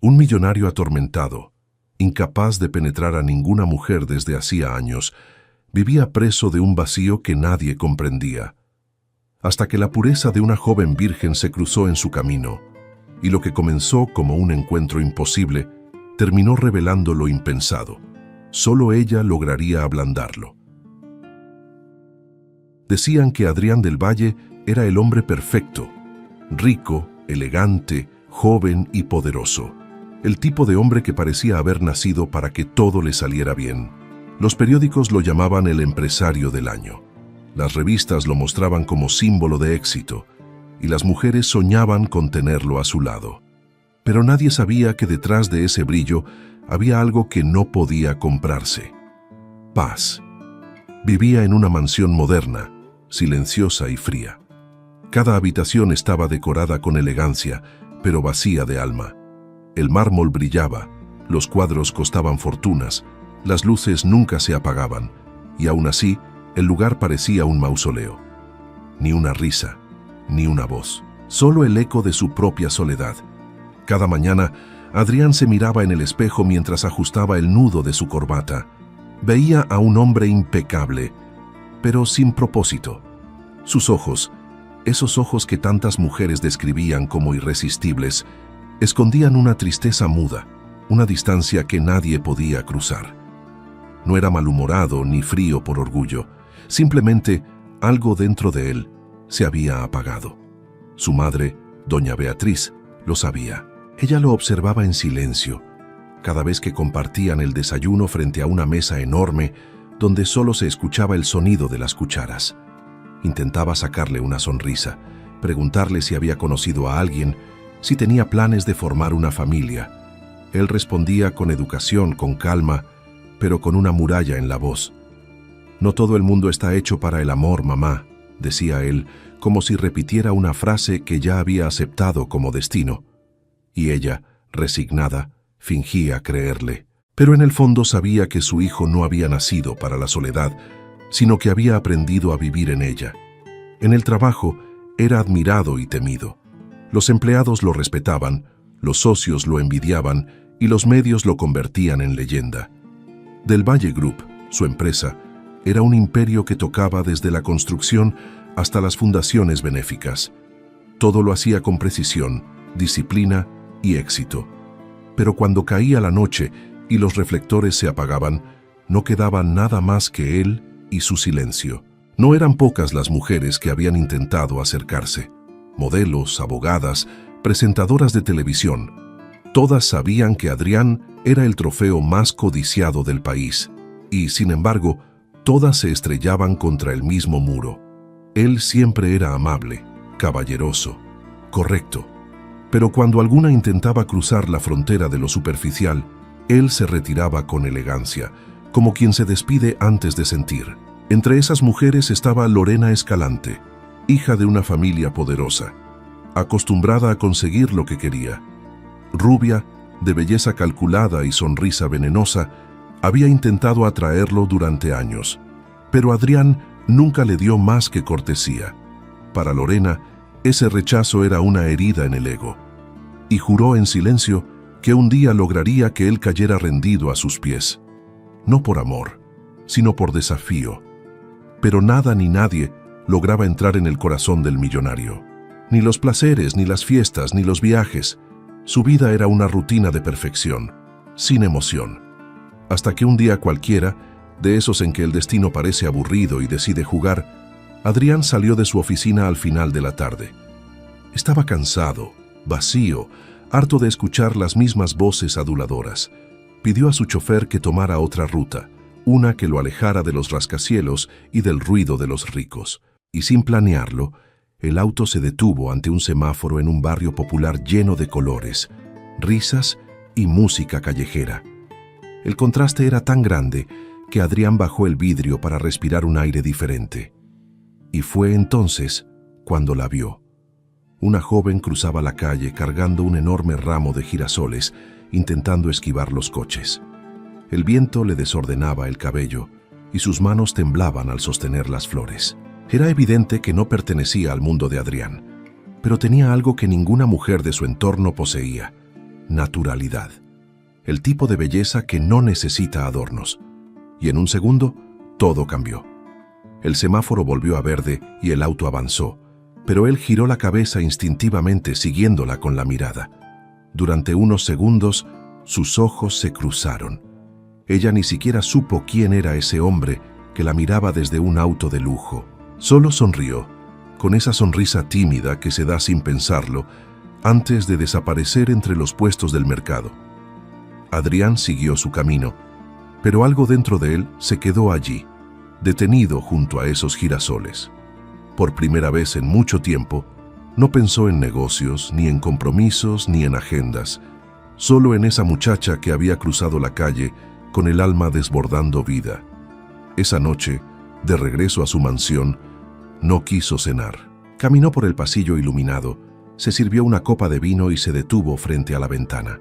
Un millonario atormentado, incapaz de penetrar a ninguna mujer desde hacía años, vivía preso de un vacío que nadie comprendía, hasta que la pureza de una joven virgen se cruzó en su camino, y lo que comenzó como un encuentro imposible terminó revelando lo impensado. Solo ella lograría ablandarlo. Decían que Adrián del Valle era el hombre perfecto, rico, elegante, joven y poderoso. El tipo de hombre que parecía haber nacido para que todo le saliera bien. Los periódicos lo llamaban el empresario del año. Las revistas lo mostraban como símbolo de éxito, y las mujeres soñaban con tenerlo a su lado. Pero nadie sabía que detrás de ese brillo había algo que no podía comprarse: paz. Vivía en una mansión moderna, silenciosa y fría. Cada habitación estaba decorada con elegancia, pero vacía de alma. El mármol brillaba, los cuadros costaban fortunas, las luces nunca se apagaban, y aún así, el lugar parecía un mausoleo. Ni una risa, ni una voz, solo el eco de su propia soledad. Cada mañana, Adrián se miraba en el espejo mientras ajustaba el nudo de su corbata. Veía a un hombre impecable, pero sin propósito. Sus ojos, esos ojos que tantas mujeres describían como irresistibles, escondían una tristeza muda, una distancia que nadie podía cruzar. No era malhumorado ni frío por orgullo, simplemente algo dentro de él se había apagado. Su madre, doña Beatriz, lo sabía. Ella lo observaba en silencio, cada vez que compartían el desayuno frente a una mesa enorme donde solo se escuchaba el sonido de las cucharas. Intentaba sacarle una sonrisa, preguntarle si había conocido a alguien, si tenía planes de formar una familia. Él respondía con educación, con calma, pero con una muralla en la voz. «No todo el mundo está hecho para el amor, mamá», decía él, como si repitiera una frase que ya había aceptado como destino. Y ella, resignada, fingía creerle. Pero en el fondo sabía que su hijo no había nacido para la soledad, sino que había aprendido a vivir en ella. En el trabajo era admirado y temido. Los empleados lo respetaban, los socios lo envidiaban y los medios lo convertían en leyenda. Del Valle Group, su empresa, era un imperio que tocaba desde la construcción hasta las fundaciones benéficas. Todo lo hacía con precisión, disciplina y éxito. Pero cuando caía la noche y los reflectores se apagaban, no quedaba nada más que él y su silencio. No eran pocas las mujeres que habían intentado acercarse. Modelos, abogadas, presentadoras de televisión. Todas sabían que Adrián era el trofeo más codiciado del país, y, sin embargo, todas se estrellaban contra el mismo muro. Él siempre era amable, caballeroso, correcto. Pero cuando alguna intentaba cruzar la frontera de lo superficial, él se retiraba con elegancia, como quien se despide antes de sentir. Entre esas mujeres estaba Lorena Escalante, hija de una familia poderosa, acostumbrada a conseguir lo que quería. Rubia, de belleza calculada y sonrisa venenosa, había intentado atraerlo durante años, pero Adrián nunca le dio más que cortesía. Para Lorena, ese rechazo era una herida en el ego, y juró en silencio que un día lograría que él cayera rendido a sus pies. No por amor, sino por desafío. Pero nada ni nadie lograba entrar en el corazón del millonario. Ni los placeres, ni las fiestas, ni los viajes. Su vida era una rutina de perfección, sin emoción. Hasta que un día cualquiera, de esos en que el destino parece aburrido y decide jugar, Adrián salió de su oficina al final de la tarde. Estaba cansado, vacío, harto de escuchar las mismas voces aduladoras. Pidió a su chofer que tomara otra ruta, una que lo alejara de los rascacielos y del ruido de los ricos. Y sin planearlo, el auto se detuvo ante un semáforo en un barrio popular lleno de colores, risas y música callejera. El contraste era tan grande que Adrián bajó el vidrio para respirar un aire diferente. Y fue entonces cuando la vio. Una joven cruzaba la calle cargando un enorme ramo de girasoles, intentando esquivar los coches. El viento le desordenaba el cabello y sus manos temblaban al sostener las flores. Era evidente que no pertenecía al mundo de Adrián, pero tenía algo que ninguna mujer de su entorno poseía: naturalidad. El tipo de belleza que no necesita adornos. Y en un segundo, todo cambió. El semáforo volvió a verde y el auto avanzó, pero él giró la cabeza instintivamente siguiéndola con la mirada. Durante unos segundos, sus ojos se cruzaron. Ella ni siquiera supo quién era ese hombre que la miraba desde un auto de lujo. Solo sonrió, con esa sonrisa tímida que se da sin pensarlo, antes de desaparecer entre los puestos del mercado. Adrián siguió su camino, pero algo dentro de él se quedó allí, detenido junto a esos girasoles. Por primera vez en mucho tiempo, no pensó en negocios, ni en compromisos, ni en agendas, solo en esa muchacha que había cruzado la calle con el alma desbordando vida. Esa noche, de regreso a su mansión, no quiso cenar. Caminó por el pasillo iluminado, se sirvió una copa de vino y se detuvo frente a la ventana.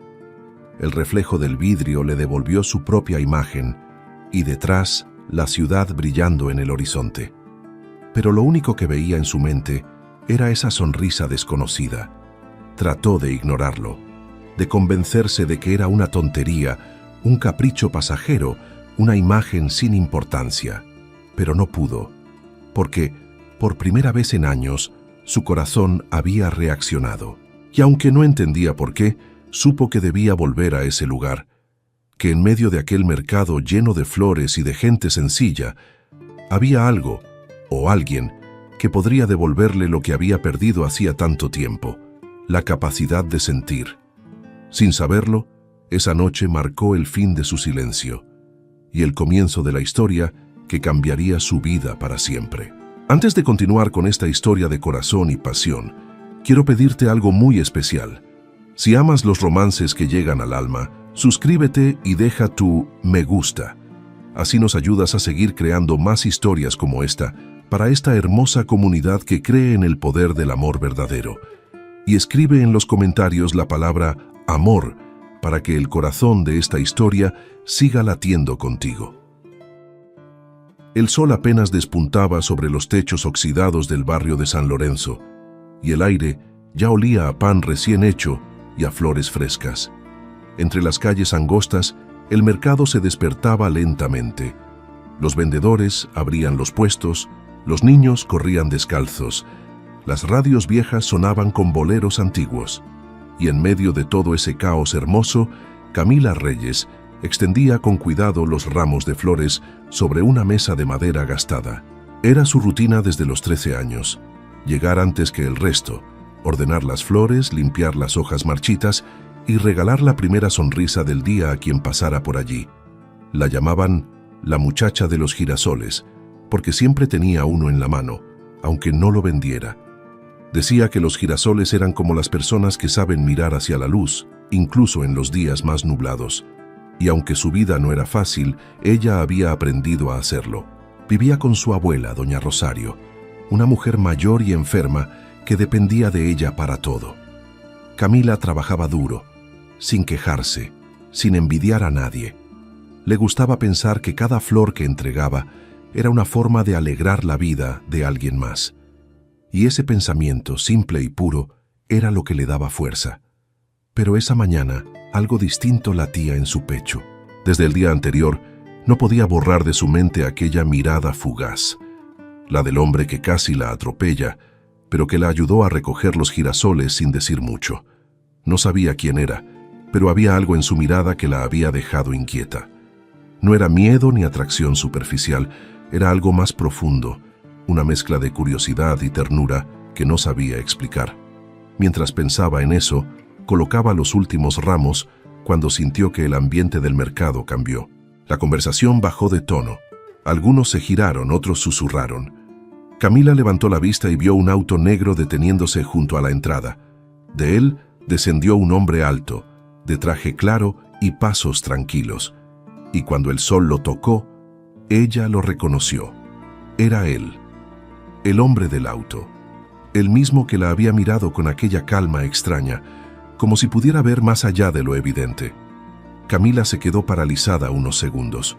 El reflejo del vidrio le devolvió su propia imagen y detrás la ciudad brillando en el horizonte. Pero lo único que veía en su mente era esa sonrisa desconocida. Trató de ignorarlo, de convencerse de que era una tontería, un capricho pasajero, una imagen sin importancia. Pero no pudo, porque, por primera vez en años, su corazón había reaccionado. Y aunque no entendía por qué, supo que debía volver a ese lugar, que en medio de aquel mercado lleno de flores y de gente sencilla, había algo, o alguien, que podría devolverle lo que había perdido hacía tanto tiempo, la capacidad de sentir. Sin saberlo, esa noche marcó el fin de su silencio, y el comienzo de la historia que cambiaría su vida para siempre. Antes de continuar con esta historia de corazón y pasión, quiero pedirte algo muy especial. Si amas los romances que llegan al alma, suscríbete y deja tu me gusta. Así nos ayudas a seguir creando más historias como esta, para esta hermosa comunidad que cree en el poder del amor verdadero. Y escribe en los comentarios la palabra amor, para que el corazón de esta historia siga latiendo contigo. El sol apenas despuntaba sobre los techos oxidados del barrio de San Lorenzo, y el aire ya olía a pan recién hecho y a flores frescas. Entre las calles angostas, el mercado se despertaba lentamente. Los vendedores abrían los puestos, los niños corrían descalzos, las radios viejas sonaban con boleros antiguos, y en medio de todo ese caos hermoso, Camila Reyes extendía con cuidado los ramos de flores sobre una mesa de madera gastada. Era su rutina desde los 13 años, llegar antes que el resto, ordenar las flores, limpiar las hojas marchitas y regalar la primera sonrisa del día a quien pasara por allí. La llamaban la muchacha de los girasoles, porque siempre tenía uno en la mano, aunque no lo vendiera. Decía que los girasoles eran como las personas que saben mirar hacia la luz, incluso en los días más nublados. Y aunque su vida no era fácil, ella había aprendido a hacerlo. Vivía con su abuela, doña Rosario, una mujer mayor y enferma que dependía de ella para todo. Camila trabajaba duro, sin quejarse, sin envidiar a nadie. Le gustaba pensar que cada flor que entregaba era una forma de alegrar la vida de alguien más. Y ese pensamiento, simple y puro, era lo que le daba fuerza. Pero esa mañana, algo distinto latía en su pecho. Desde el día anterior, no podía borrar de su mente aquella mirada fugaz, la del hombre que casi la atropella, pero que la ayudó a recoger los girasoles sin decir mucho. No sabía quién era, pero había algo en su mirada que la había dejado inquieta. No era miedo ni atracción superficial, era algo más profundo, una mezcla de curiosidad y ternura que no sabía explicar. Mientras pensaba en eso, colocaba los últimos ramos cuando sintió que el ambiente del mercado cambió. La conversación bajó de tono. Algunos se giraron, otros susurraron. Camila levantó la vista y vio un auto negro deteniéndose junto a la entrada. De él descendió un hombre alto, de traje claro y pasos tranquilos. Y cuando el sol lo tocó, ella lo reconoció. Era él, el hombre del auto, el mismo que la había mirado con aquella calma extraña, como si pudiera ver más allá de lo evidente. Camila se quedó paralizada unos segundos.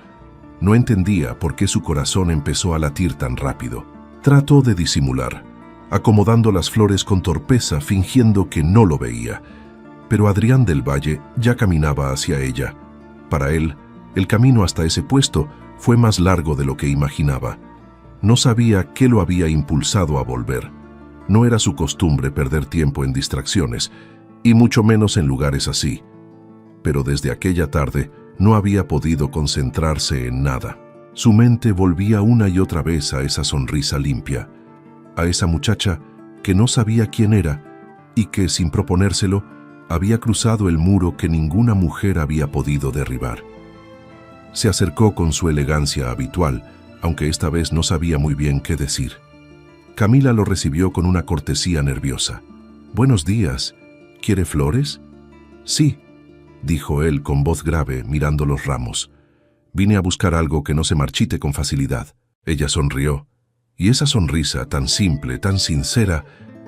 No entendía por qué su corazón empezó a latir tan rápido. Trató de disimular, acomodando las flores con torpeza, fingiendo que no lo veía. pero Adrián del Valle ya caminaba hacia ella. Para él, el camino hasta ese puesto fue más largo de lo que imaginaba. No sabía qué lo había impulsado a volver. No era su costumbre perder tiempo en distracciones, y mucho menos en lugares así. Pero desde aquella tarde no había podido concentrarse en nada. Su mente volvía una y otra vez a esa sonrisa limpia, a esa muchacha que no sabía quién era y que, sin proponérselo, había cruzado el muro que ninguna mujer había podido derribar. Se acercó con su elegancia habitual, aunque esta vez no sabía muy bien qué decir. Camila lo recibió con una cortesía nerviosa. «Buenos días. ¿Quiere flores?» «Sí», dijo él con voz grave, mirando los ramos. «Vine a buscar algo que no se marchite con facilidad». Ella sonrió, y esa sonrisa tan simple, tan sincera,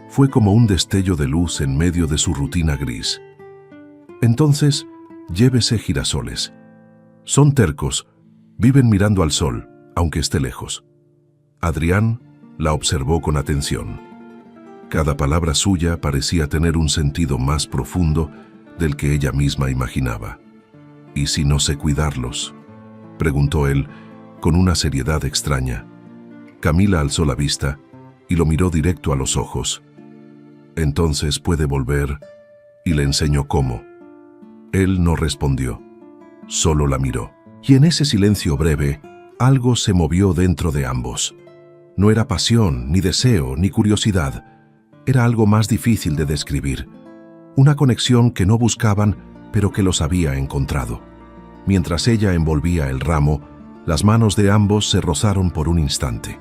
fue como un destello de luz en medio de su rutina gris. «Entonces, llévese girasoles. Son tercos, viven mirando al sol, aunque esté lejos». Adrián la observó con atención. Cada palabra suya parecía tener un sentido más profundo del que ella misma imaginaba. «¿Y si no sé cuidarlos?», preguntó él con una seriedad extraña. Camila alzó la vista y lo miró directo a los ojos. «Entonces puede volver», y le enseñó cómo. Él no respondió, solo la miró. Y en ese silencio breve, algo se movió dentro de ambos. No era pasión, ni deseo, ni curiosidad. Era algo más difícil de describir. Una conexión que no buscaban, pero que los había encontrado. Mientras ella envolvía el ramo, las manos de ambos se rozaron por un instante.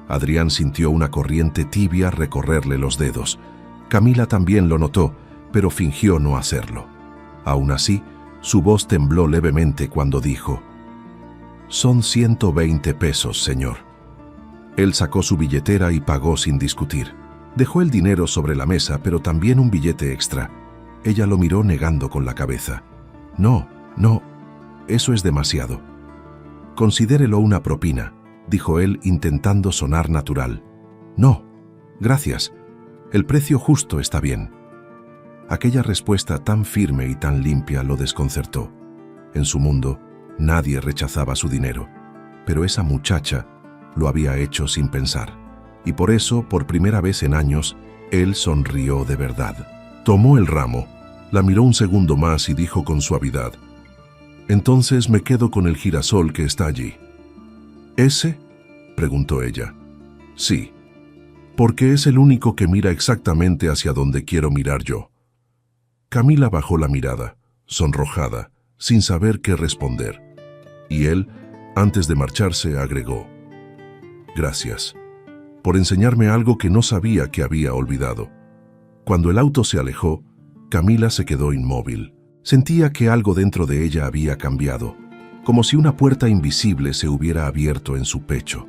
Adrián sintió una corriente tibia recorrerle los dedos. Camila también lo notó, pero fingió no hacerlo. Aún así, su voz tembló levemente cuando dijo: «Son 120 pesos, señor». Él sacó su billetera y pagó sin discutir. Dejó el dinero sobre la mesa, pero también un billete extra. Ella lo miró negando con la cabeza. «No, eso es demasiado». «Considérelo una propina», dijo él intentando sonar natural. «No, gracias. El precio justo está bien». Aquella respuesta tan firme y tan limpia lo desconcertó. En su mundo, nadie rechazaba su dinero, pero esa muchacha lo había hecho sin pensar, y por eso, por primera vez en años, él sonrió de verdad. Tomó el ramo, la miró un segundo más y dijo con suavidad: «Entonces me quedo con el girasol que está allí». «¿Ese?», preguntó ella. «Sí, porque es el único que mira exactamente hacia donde quiero mirar yo». Camila bajó la mirada, sonrojada, sin saber qué responder, y él, antes de marcharse, agregó: «Gracias por enseñarme algo que no sabía que había olvidado». Cuando el auto se alejó, Camila se quedó inmóvil. Sentía que algo dentro de ella había cambiado, como si una puerta invisible se hubiera abierto en su pecho.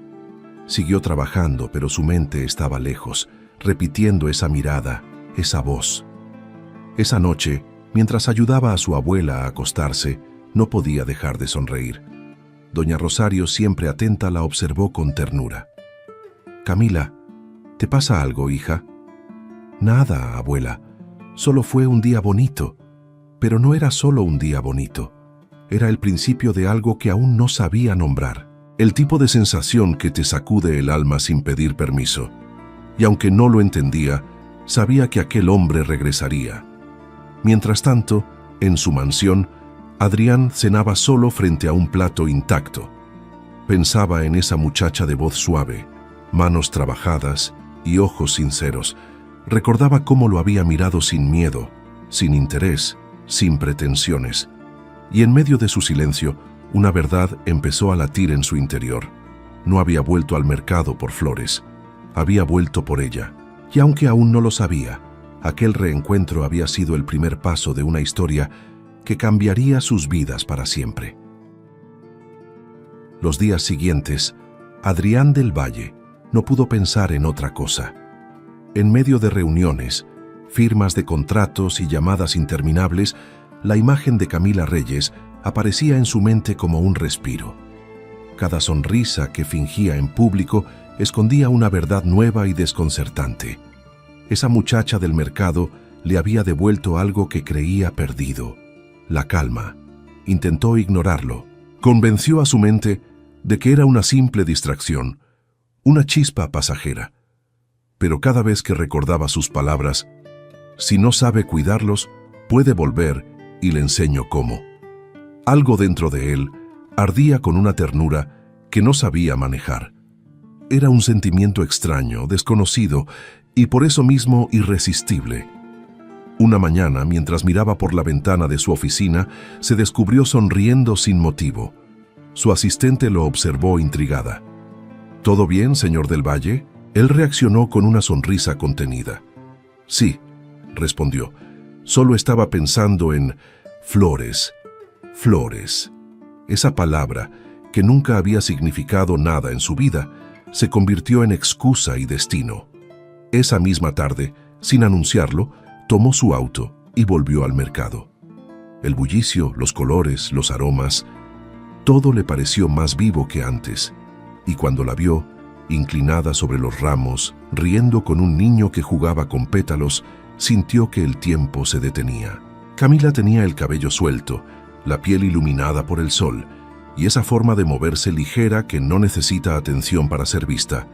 Siguió trabajando, pero su mente estaba lejos, repitiendo esa mirada, esa voz. Esa noche, mientras ayudaba a su abuela a acostarse, no podía dejar de sonreír. Doña Rosario, siempre atenta, la observó con ternura. «Camila, ¿te pasa algo, hija?» «Nada, abuela. Solo fue un día bonito». Pero no era solo un día bonito. Era el principio de algo que aún no sabía nombrar. El tipo de sensación que te sacude el alma sin pedir permiso. Y aunque no lo entendía, sabía que aquel hombre regresaría. Mientras tanto, en su mansión, Adrián cenaba solo frente a un plato intacto. Pensaba en esa muchacha de voz suave, manos trabajadas y ojos sinceros. Recordaba cómo lo había mirado sin miedo, sin interés, sin pretensiones. Y en medio de su silencio, una verdad empezó a latir en su interior. No había vuelto al mercado por flores, había vuelto por ella. Y aunque aún no lo sabía, aquel reencuentro había sido el primer paso de una historia que cambiaría sus vidas para siempre. Los días siguientes, Adrián del Valle no pudo pensar en otra cosa. En medio de reuniones, firmas de contratos y llamadas interminables, la imagen de Camila Reyes aparecía en su mente como un respiro. Cada sonrisa que fingía en público escondía una verdad nueva y desconcertante. Esa muchacha del mercado le había devuelto algo que creía perdido: la calma. Intentó ignorarlo. Convenció a su mente de que era una simple distracción, una chispa pasajera. Pero cada vez que recordaba sus palabras: si no sabe cuidarlos, puede volver y le enseño cómo. Algo dentro de él ardía con una ternura que no sabía manejar. Era un sentimiento extraño, desconocido y por eso mismo irresistible. Una mañana, mientras miraba por la ventana de su oficina, se descubrió sonriendo sin motivo. Su asistente lo observó intrigada. ¿Todo bien, señor del Valle? Él reaccionó con una sonrisa contenida. Sí, respondió. Solo estaba pensando en flores. Flores. Esa palabra, que nunca había significado nada en su vida, se convirtió en excusa y destino. Esa misma tarde, sin anunciarlo, tomó su auto y volvió al mercado. El bullicio, los colores, los aromas, todo le pareció más vivo que antes, y cuando la vio, inclinada sobre los ramos, riendo con un niño que jugaba con pétalos, sintió que el tiempo se detenía. Camila tenía el cabello suelto, la piel iluminada por el sol, y esa forma de moverse ligera que no necesita atención para ser vista.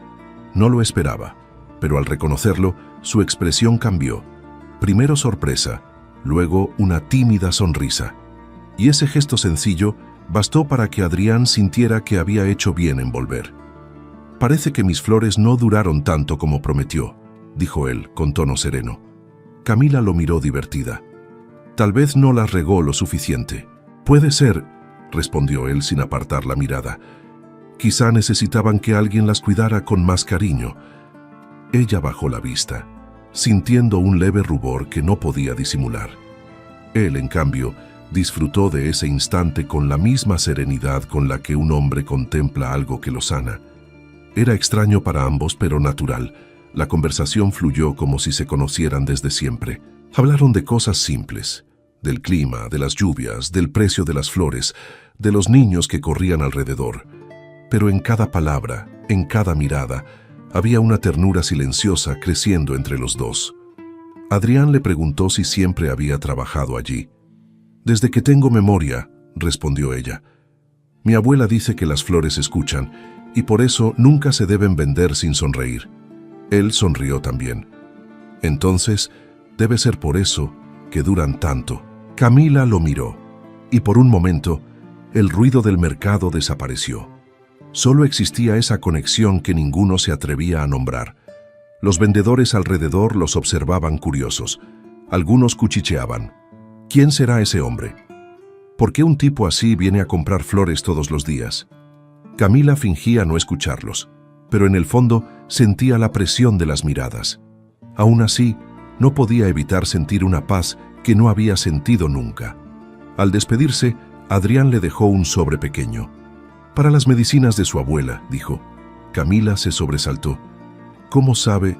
No lo esperaba, pero al reconocerlo, su expresión cambió. Primero sorpresa, luego una tímida sonrisa. Y ese gesto sencillo bastó para que Adrián sintiera que había hecho bien en volver. «Parece que mis flores no duraron tanto como prometió», dijo él con tono sereno. Camila lo miró divertida. «Tal vez no las regó lo suficiente». «Puede ser», respondió él sin apartar la mirada. «Quizá necesitaban que alguien las cuidara con más cariño». Ella bajó la vista, sintiendo un leve rubor que no podía disimular. Él, en cambio, disfrutó de ese instante con la misma serenidad con la que un hombre contempla algo que lo sana. Era extraño para ambos, pero natural. La conversación fluyó como si se conocieran desde siempre. Hablaron de cosas simples, del clima, de las lluvias, del precio de las flores, de los niños que corrían alrededor. Pero en cada palabra, en cada mirada, había una ternura silenciosa creciendo entre los dos. Adrián le preguntó si siempre había trabajado allí. «Desde que tengo memoria», respondió ella. «Mi abuela dice que las flores escuchan, y por eso nunca se deben vender sin sonreír». Él sonrió también. «Entonces, debe ser por eso que duran tanto». Camila lo miró, y por un momento, el ruido del mercado desapareció. Solo existía esa conexión que ninguno se atrevía a nombrar. Los vendedores alrededor los observaban curiosos. Algunos cuchicheaban. ¿Quién será ese hombre? ¿Por qué un tipo así viene a comprar flores todos los días? Camila fingía no escucharlos, pero en el fondo sentía la presión de las miradas. Aún así, no podía evitar sentir una paz que no había sentido nunca. Al despedirse, Adrián le dejó un sobre pequeño. «Para las medicinas de su abuela», dijo. Camila se sobresaltó. «¿Cómo sabe?»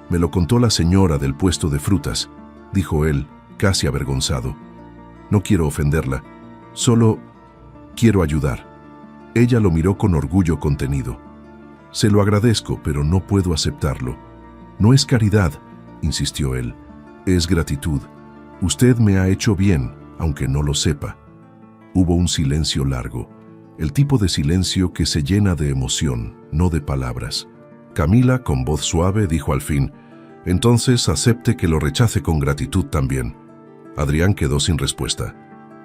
«Me lo contó la señora del puesto de frutas», dijo él, casi avergonzado. «No quiero ofenderla, solo quiero ayudar». Ella lo miró con orgullo contenido. «Se lo agradezco, pero no puedo aceptarlo». «No es caridad», insistió él, «es gratitud. Usted me ha hecho bien, aunque no lo sepa». Hubo un silencio largo, el tipo de silencio que se llena de emoción, no de palabras. Camila, con voz suave, dijo al fin: «Entonces acepte que lo rechace con gratitud también». Adrián quedó sin respuesta.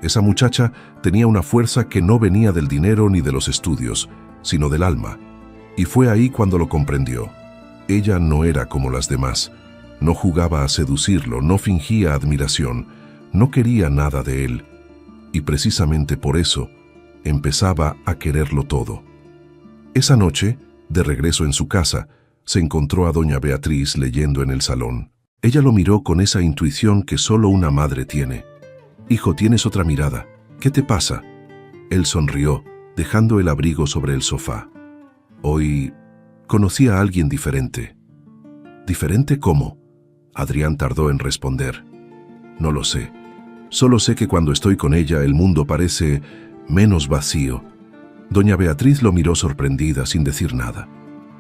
Esa muchacha tenía una fuerza que no venía del dinero ni de los estudios, sino del alma. Y fue ahí cuando lo comprendió. Ella no era como las demás. No jugaba a seducirlo, no fingía admiración, no quería nada de él. Y precisamente por eso, empezaba a quererlo todo. Esa noche, de regreso en su casa, se encontró a doña Beatriz leyendo en el salón. Ella lo miró con esa intuición que solo una madre tiene. «Hijo, tienes otra mirada. ¿Qué te pasa?» Él sonrió, dejando el abrigo sobre el sofá. «Hoy conocí a alguien diferente». «¿Diferente cómo?», Adrián tardó en responder. «No lo sé. Solo sé que cuando estoy con ella el mundo parece menos vacío». Doña Beatriz lo miró sorprendida sin decir nada.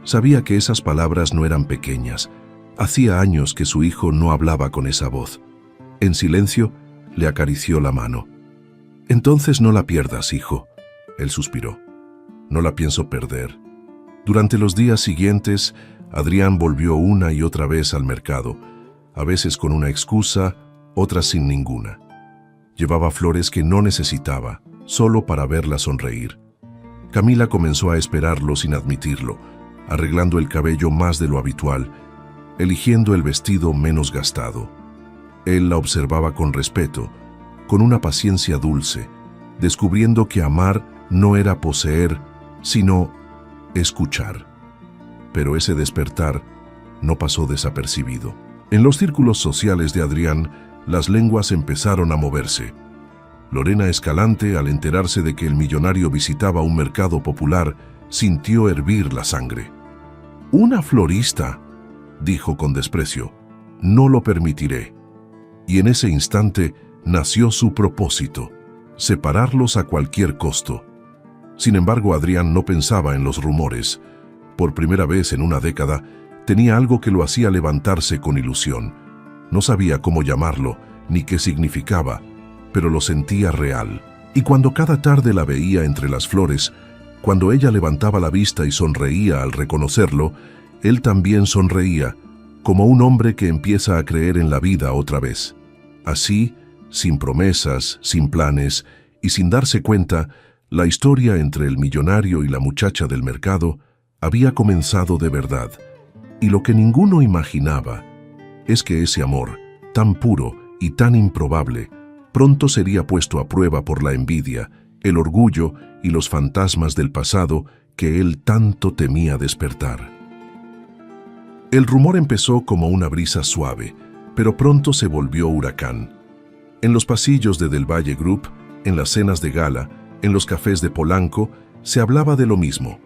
Sabía que esas palabras no eran pequeñas, Hacía años que su hijo no hablaba con esa voz. En silencio, le acarició la mano. «Entonces no la pierdas, hijo», él suspiró. «No la pienso perder». Durante los días siguientes, Adrián volvió una y otra vez al mercado, a veces con una excusa, otras sin ninguna. Llevaba flores que no necesitaba, solo para verla sonreír. Camila comenzó a esperarlo sin admitirlo, arreglando el cabello más de lo habitual, eligiendo el vestido menos gastado. Él la observaba con respeto, con una paciencia dulce, descubriendo que amar no era poseer, sino escuchar. Pero ese despertar no pasó desapercibido. En los círculos sociales de Adrián, las lenguas empezaron a moverse. Lorena Escalante, al enterarse de que el millonario visitaba un mercado popular, sintió hervir la sangre. «¿Una florista?», dijo con desprecio. «No lo permitiré». Y en ese instante nació su propósito: separarlos a cualquier costo. Sin embargo, Adrián no pensaba en los rumores. Por primera vez en una década, tenía algo que lo hacía levantarse con ilusión. No sabía cómo llamarlo, ni qué significaba, pero lo sentía real. Y cuando cada tarde la veía entre las flores, cuando ella levantaba la vista y sonreía al reconocerlo, él también sonreía, como un hombre que empieza a creer en la vida otra vez. Así, sin promesas, sin planes y sin darse cuenta, la historia entre el millonario y la muchacha del mercado había comenzado de verdad. Y lo que ninguno imaginaba es que ese amor, tan puro y tan improbable, pronto sería puesto a prueba por la envidia, el orgullo y los fantasmas del pasado que él tanto temía despertar. El rumor empezó como una brisa suave, pero pronto se volvió huracán. En los pasillos de Del Valle Group, en las cenas de gala, en los cafés de Polanco, se hablaba de lo mismo.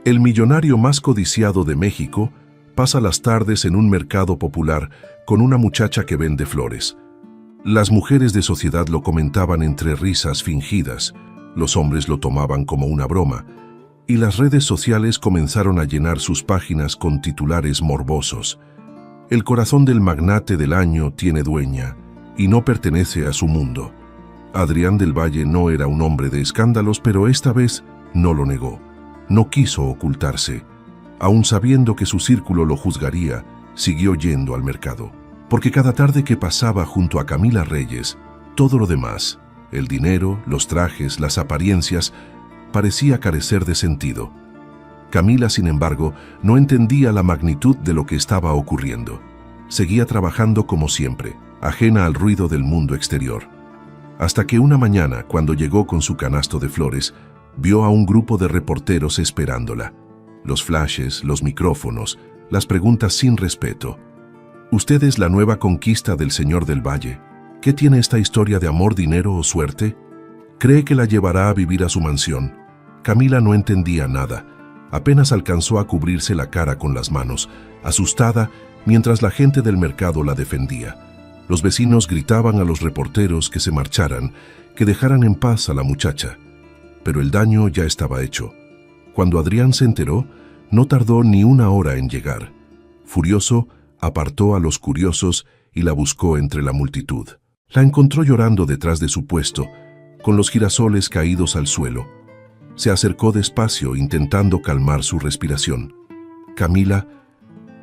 El millonario más codiciado de México pasa las tardes en un mercado popular con una muchacha que vende flores. Las mujeres de sociedad lo comentaban entre risas fingidas, los hombres lo tomaban como una broma, y las redes sociales comenzaron a llenar sus páginas con titulares morbosos. El corazón del magnate del año tiene dueña, y no pertenece a su mundo. Adrián del Valle no era un hombre de escándalos, pero esta vez no lo negó. No quiso ocultarse. Aun sabiendo que su círculo lo juzgaría, siguió yendo al mercado. Porque cada tarde que pasaba junto a Camila Reyes, todo lo demás, el dinero, los trajes, las apariencias, parecía carecer de sentido. Camila, sin embargo, no entendía la magnitud de lo que estaba ocurriendo. Seguía trabajando como siempre, ajena al ruido del mundo exterior. Hasta que una mañana, cuando llegó con su canasto de flores, vio a un grupo de reporteros esperándola. Los flashes, los micrófonos, las preguntas sin respeto. ¿Usted es la nueva conquista del señor del Valle? ¿Qué tiene esta historia de amor, dinero o suerte? ¿Cree que la llevará a vivir a su mansión? Camila no entendía nada. Apenas alcanzó a cubrirse la cara con las manos, asustada, mientras la gente del mercado la defendía. Los vecinos gritaban a los reporteros que se marcharan, que dejaran en paz a la muchacha. Pero el daño ya estaba hecho. Cuando Adrián se enteró, no tardó ni una hora en llegar. Furioso, apartó a los curiosos y la buscó entre la multitud. La encontró llorando detrás de su puesto, con los girasoles caídos al suelo. Se acercó despacio, intentando calmar su respiración. «Camila,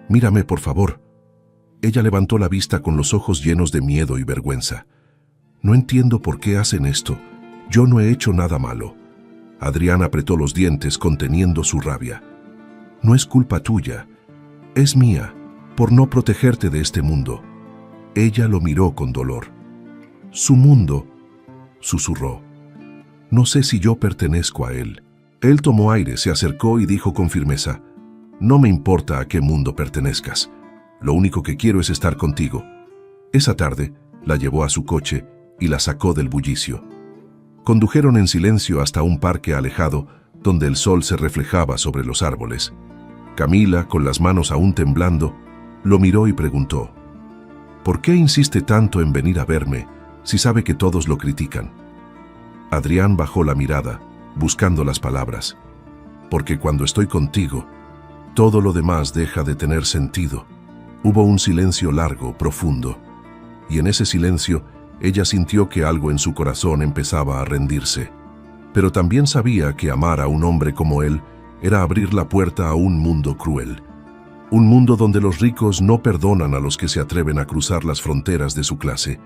mírame, por favor». Ella levantó la vista con los ojos llenos de miedo y vergüenza. «No entiendo por qué hacen esto. Yo no he hecho nada malo». Adrián apretó los dientes conteniendo su rabia. «No es culpa tuya. Es mía, por no protegerte de este mundo». Ella lo miró con dolor. «Su mundo», susurró. «No sé si yo pertenezco a él». Él tomó aire, se acercó y dijo con firmeza: «No me importa a qué mundo pertenezcas. Lo único que quiero es estar contigo». Esa tarde, la llevó a su coche y la sacó del bullicio. Condujeron en silencio hasta un parque alejado, donde el sol se reflejaba sobre los árboles. Camila, con las manos aún temblando, lo miró y preguntó: «¿Por qué insiste tanto en venir a verme, si sabe que todos lo critican?» Adrián bajó la mirada, buscando las palabras. «Porque cuando estoy contigo, todo lo demás deja de tener sentido». Hubo un silencio largo, profundo, y en ese silencio ella sintió que algo en su corazón empezaba a rendirse. Pero también sabía que amar a un hombre como él era abrir la puerta a un mundo cruel. Un mundo donde los ricos no perdonan a los que se atreven a cruzar las fronteras de su clase.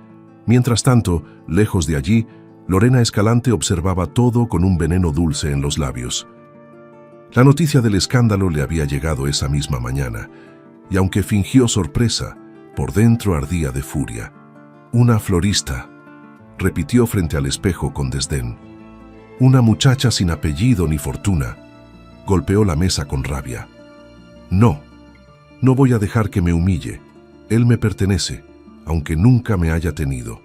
Mientras tanto, lejos de allí, Lorena Escalante observaba todo con un veneno dulce en los labios. La noticia del escándalo le había llegado esa misma mañana, y aunque fingió sorpresa, por dentro ardía de furia. «Una florista», repitió frente al espejo con desdén. «Una muchacha sin apellido ni fortuna». Golpeó la mesa con rabia. «No, no voy a dejar que me humille. Él me pertenece, aunque nunca me haya tenido».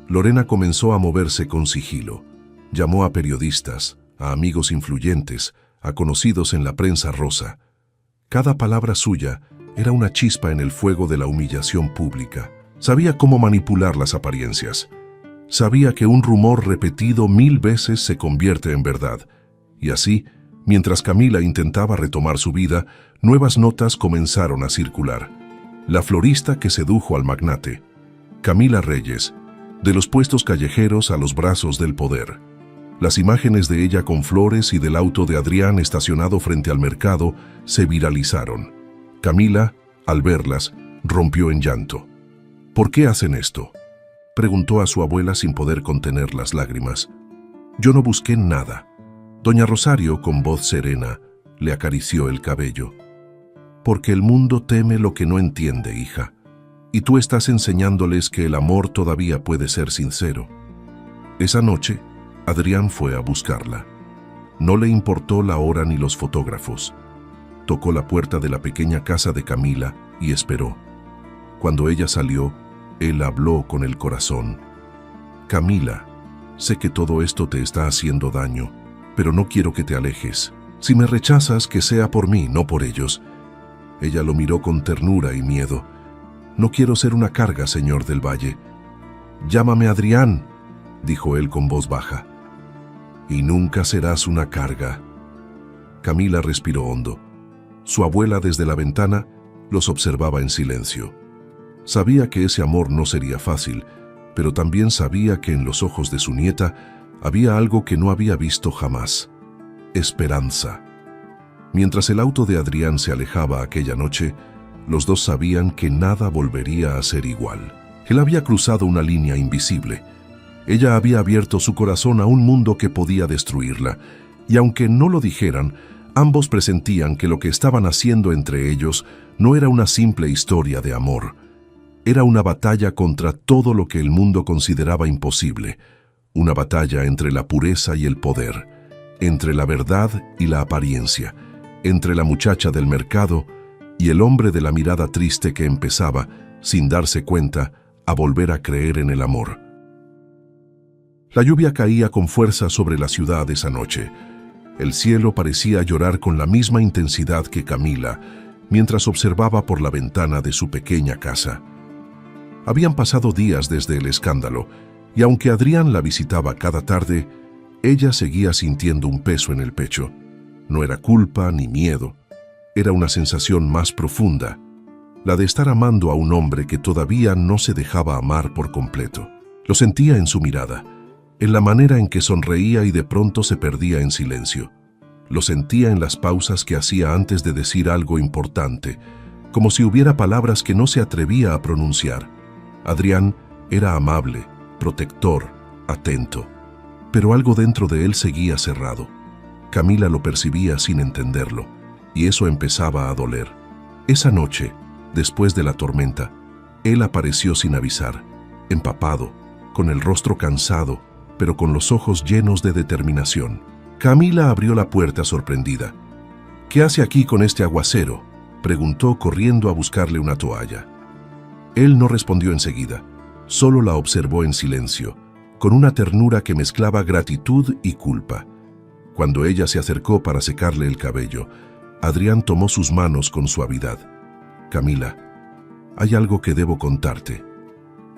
Lorena comenzó a moverse con sigilo. Llamó a periodistas, a amigos influyentes, a conocidos en la prensa rosa. Cada palabra suya era una chispa en el fuego de la humillación pública. Sabía cómo manipular las apariencias. Sabía que un rumor repetido 1000 veces se convierte en verdad. Y así, mientras Camila intentaba retomar su vida, nuevas notas comenzaron a circular. La florista que sedujo al magnate. Camila Reyes, de los puestos callejeros a los brazos del poder. Las imágenes de ella con flores y del auto de Adrián estacionado frente al mercado se viralizaron. Camila, al verlas, rompió en llanto. «¿Por qué hacen esto?», preguntó a su abuela sin poder contener las lágrimas. «Yo no busqué nada». Doña Rosario, con voz serena, le acarició el cabello. «Porque el mundo teme lo que no entiende, hija. Y tú estás enseñándoles que el amor todavía puede ser sincero». Esa noche, Adrián fue a buscarla. No le importó la hora ni los fotógrafos. Tocó la puerta de la pequeña casa de Camila y esperó. Cuando ella salió, él habló con el corazón. «Camila, sé que todo esto te está haciendo daño, pero no quiero que te alejes. Si me rechazas, que sea por mí, no por ellos». Ella lo miró con ternura y miedo. «No quiero ser una carga, señor del Valle». «Llámame Adrián», dijo él con voz baja. «Y nunca serás una carga». Camila respiró hondo. Su abuela desde la ventana los observaba en silencio. Sabía que ese amor no sería fácil, pero también sabía que en los ojos de su nieta había algo que no había visto jamás: esperanza. Mientras el auto de Adrián se alejaba aquella noche, los dos sabían que nada volvería a ser igual. Él había cruzado una línea invisible. Ella había abierto su corazón a un mundo que podía destruirla, y aunque no lo dijeran, ambos presentían que lo que estaban haciendo entre ellos no era una simple historia de amor. Era una batalla contra todo lo que el mundo consideraba imposible, una batalla entre la pureza y el poder, entre la verdad y la apariencia, entre la muchacha del mercado y el hombre de la mirada triste que empezaba, sin darse cuenta, a volver a creer en el amor. La lluvia caía con fuerza sobre la ciudad esa noche. El cielo parecía llorar con la misma intensidad que Camila, mientras observaba por la ventana de su pequeña casa. Habían pasado días desde el escándalo, y aunque Adrián la visitaba cada tarde, ella seguía sintiendo un peso en el pecho. No era culpa ni miedo, era una sensación más profunda, la de estar amando a un hombre que todavía no se dejaba amar por completo. Lo sentía en su mirada, en la manera en que sonreía y de pronto se perdía en silencio. Lo sentía en las pausas que hacía antes de decir algo importante, como si hubiera palabras que no se atrevía a pronunciar. Adrián era amable, protector, atento, pero algo dentro de él seguía cerrado. Camila lo percibía sin entenderlo, y eso empezaba a doler. Esa noche, después de la tormenta, él apareció sin avisar, empapado, con el rostro cansado, pero con los ojos llenos de determinación. Camila abrió la puerta sorprendida. «¿Qué hace aquí con este aguacero?», preguntó corriendo a buscarle una toalla. Él no respondió enseguida, solo la observó en silencio, con una ternura que mezclaba gratitud y culpa. Cuando ella se acercó para secarle el cabello, Adrián tomó sus manos con suavidad. «Camila, hay algo que debo contarte».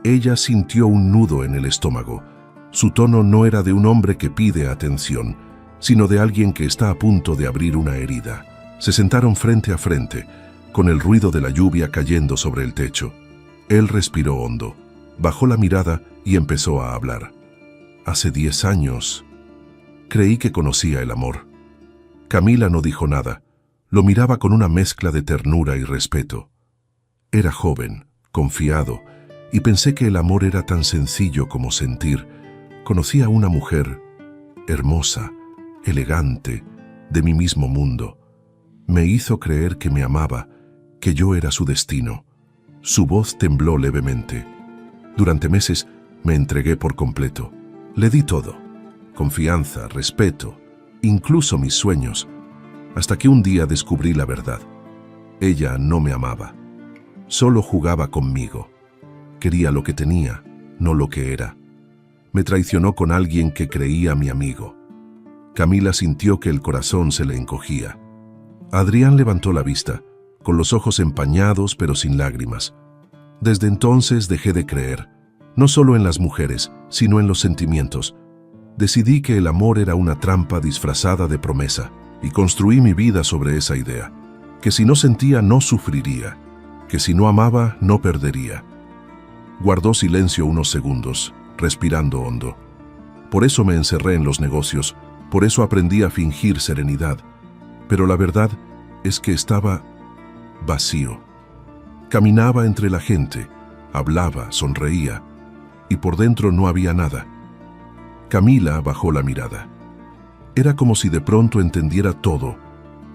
Ella sintió un nudo en el estómago. Su tono no era de un hombre que pide atención, sino de alguien que está a punto de abrir una herida. Se sentaron frente a frente. con el ruido de la lluvia cayendo sobre el techo. Él respiró hondo, bajó la mirada y empezó a hablar. Hace 10 años, creí que conocía el amor. Camila no dijo nada. Lo miraba con una mezcla de ternura y respeto. Era joven, confiado, y pensé que el amor era tan sencillo como sentir. Conocí a una mujer hermosa, elegante, de mi mismo mundo. Me hizo creer que me amaba, que yo era su destino. Su voz tembló levemente. Durante meses me entregué por completo. Le di todo: confianza, respeto, incluso mis sueños, hasta que un día descubrí la verdad. Ella no me amaba. Solo jugaba conmigo. Quería lo que tenía, no lo que era. Me traicionó con alguien que creía mi amigo. Camila sintió que el corazón se le encogía. Adrián levantó la vista, con los ojos empañados pero sin lágrimas. Desde entonces dejé de creer, no solo en las mujeres, sino en los sentimientos. Decidí que el amor era una trampa disfrazada de promesa, y construí mi vida sobre esa idea, que si no sentía no sufriría, que si no amaba no perdería. Guardó silencio unos segundos, respirando hondo. Por eso me encerré en los negocios, por eso aprendí a fingir serenidad, pero la verdad es que estaba vacío. Caminaba entre la gente, hablaba, sonreía, y por dentro no había nada. Camila bajó la mirada. Era como si de pronto entendiera todo: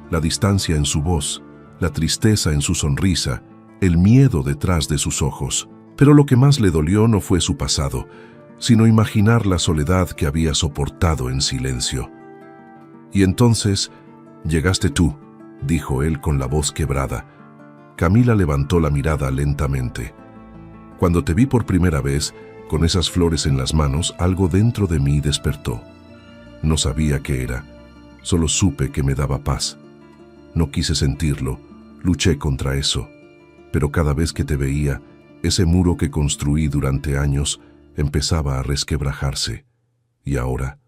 la distancia en su voz, la tristeza en su sonrisa, el miedo detrás de sus ojos. Pero lo que más le dolió no fue su pasado, sino imaginar la soledad que había soportado en silencio. Y entonces llegaste tú, dijo él con la voz quebrada. Camila levantó la mirada lentamente. Cuando te vi por primera vez, con esas flores en las manos, algo dentro de mí despertó. No sabía qué era, solo supe que me daba paz. No quise sentirlo, luché contra eso, pero cada vez que te veía, ese muro que construí durante años empezaba a resquebrajarse. Y ahora,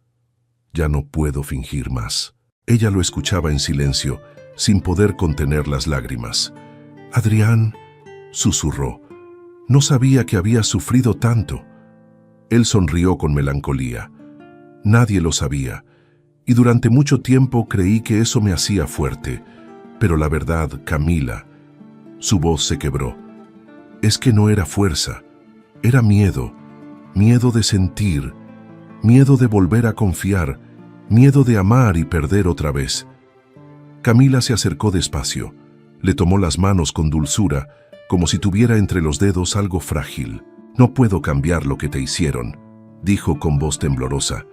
ya no puedo fingir más. Ella lo escuchaba en silencio, sin poder contener las lágrimas. Adrián, susurró, no sabía que había sufrido tanto. Él sonrió con melancolía. Nadie lo sabía, y durante mucho tiempo creí que eso me hacía fuerte. Pero la verdad, Camila, su voz se quebró. Es que no era fuerza, era miedo, miedo de sentir, miedo de volver a confiar, miedo de amar y perder otra vez. Camila se acercó despacio, le tomó las manos con dulzura, como si tuviera entre los dedos algo frágil. No puedo cambiar lo que te hicieron, dijo con voz temblorosa,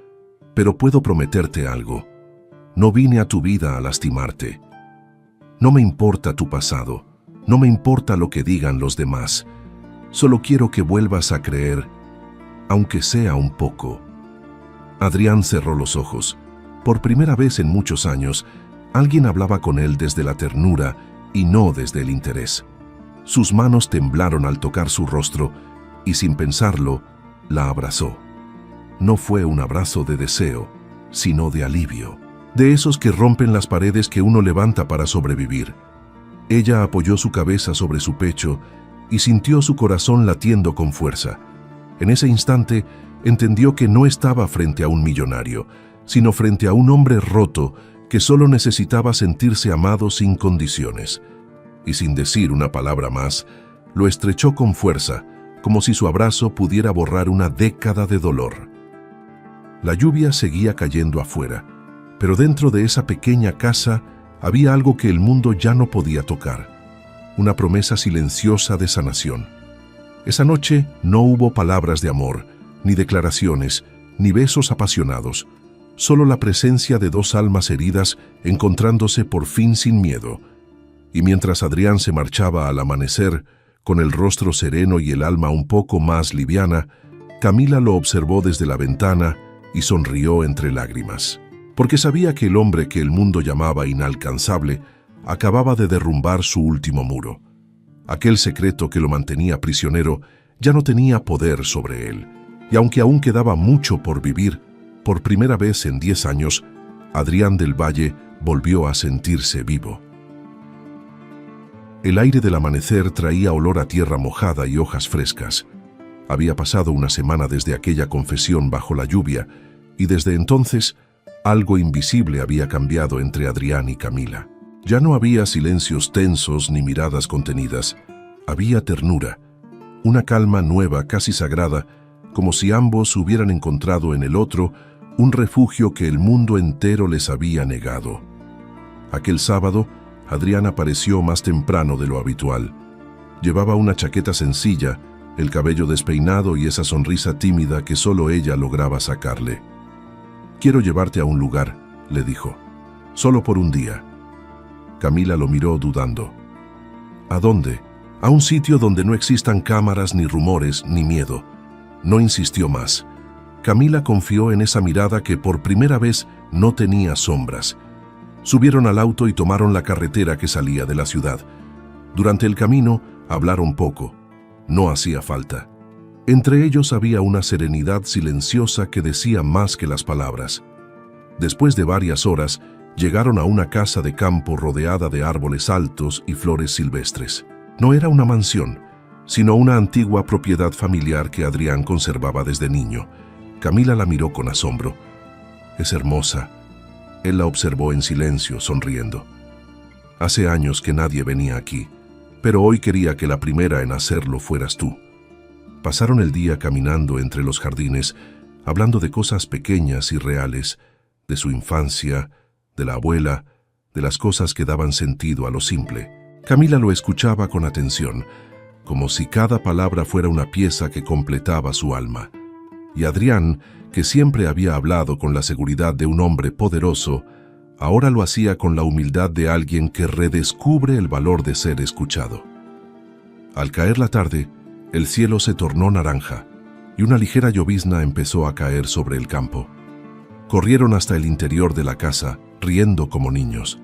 pero puedo prometerte algo. No vine a tu vida a lastimarte. No me importa tu pasado, no me importa lo que digan los demás. Solo quiero que vuelvas a creer, aunque sea un poco. Adrián cerró los ojos. Por primera vez en muchos años, alguien hablaba con él desde la ternura y no desde el interés. Sus manos temblaron al tocar su rostro y sin pensarlo, la abrazó. No fue un abrazo de deseo, sino de alivio, de esos que rompen las paredes que uno levanta para sobrevivir. Ella apoyó su cabeza sobre su pecho y sintió su corazón latiendo con fuerza. En ese instante, entendió que no estaba frente a un millonario, sino frente a un hombre roto que solo necesitaba sentirse amado sin condiciones. Y sin decir una palabra más, lo estrechó con fuerza, como si su abrazo pudiera borrar una década de dolor. La lluvia seguía cayendo afuera, pero dentro de esa pequeña casa había algo que el mundo ya no podía tocar, una promesa silenciosa de sanación. Esa noche no hubo palabras de amor, ni declaraciones, ni besos apasionados, solo la presencia de dos almas heridas encontrándose por fin sin miedo. Y mientras Adrián se marchaba al amanecer, con el rostro sereno y el alma un poco más liviana, Camila lo observó desde la ventana y sonrió entre lágrimas, porque sabía que el hombre que el mundo llamaba inalcanzable acababa de derrumbar su último muro. Aquel secreto que lo mantenía prisionero ya no tenía poder sobre él, y aunque aún quedaba mucho por vivir, por primera vez en 10 años, Adrián del Valle volvió a sentirse vivo. El aire del amanecer traía olor a tierra mojada y hojas frescas. Había pasado una semana desde aquella confesión bajo la lluvia, y desde entonces algo invisible había cambiado entre Adrián y Camila. Ya no había silencios tensos ni miradas contenidas. Había ternura, una calma nueva, casi sagrada, como si ambos hubieran encontrado en el otro un refugio que el mundo entero les había negado. Aquel sábado, Adrián apareció más temprano de lo habitual. Llevaba una chaqueta sencilla, el cabello despeinado y esa sonrisa tímida que solo ella lograba sacarle. «Quiero llevarte a un lugar», le dijo. «Solo por un día». Camila lo miró dudando. «¿A dónde?» «A un sitio donde no existan cámaras, ni rumores, ni miedo». No insistió más. Camila confió en esa mirada que por primera vez no tenía sombras. Subieron al auto y tomaron la carretera que salía de la ciudad. Durante el camino hablaron poco. No hacía falta. Entre ellos había una serenidad silenciosa que decía más que las palabras. Después de varias horas, llegaron a una casa de campo rodeada de árboles altos y flores silvestres. No era una mansión, sino una antigua propiedad familiar que Adrián conservaba desde niño. Camila la miró con asombro. «Es hermosa». Él la observó en silencio, sonriendo. «Hace años que nadie venía aquí, pero hoy quería que la primera en hacerlo fueras tú». Pasaron el día caminando entre los jardines, hablando de cosas pequeñas y reales, de su infancia, de la abuela, de las cosas que daban sentido a lo simple. Camila lo escuchaba con atención, como si cada palabra fuera una pieza que completaba su alma. Y Adrián, que siempre había hablado con la seguridad de un hombre poderoso, ahora lo hacía con la humildad de alguien que redescubre el valor de ser escuchado. Al caer la tarde, el cielo se tornó naranja y una ligera llovizna empezó a caer sobre el campo. Corrieron hasta el interior de la casa, riendo como niños.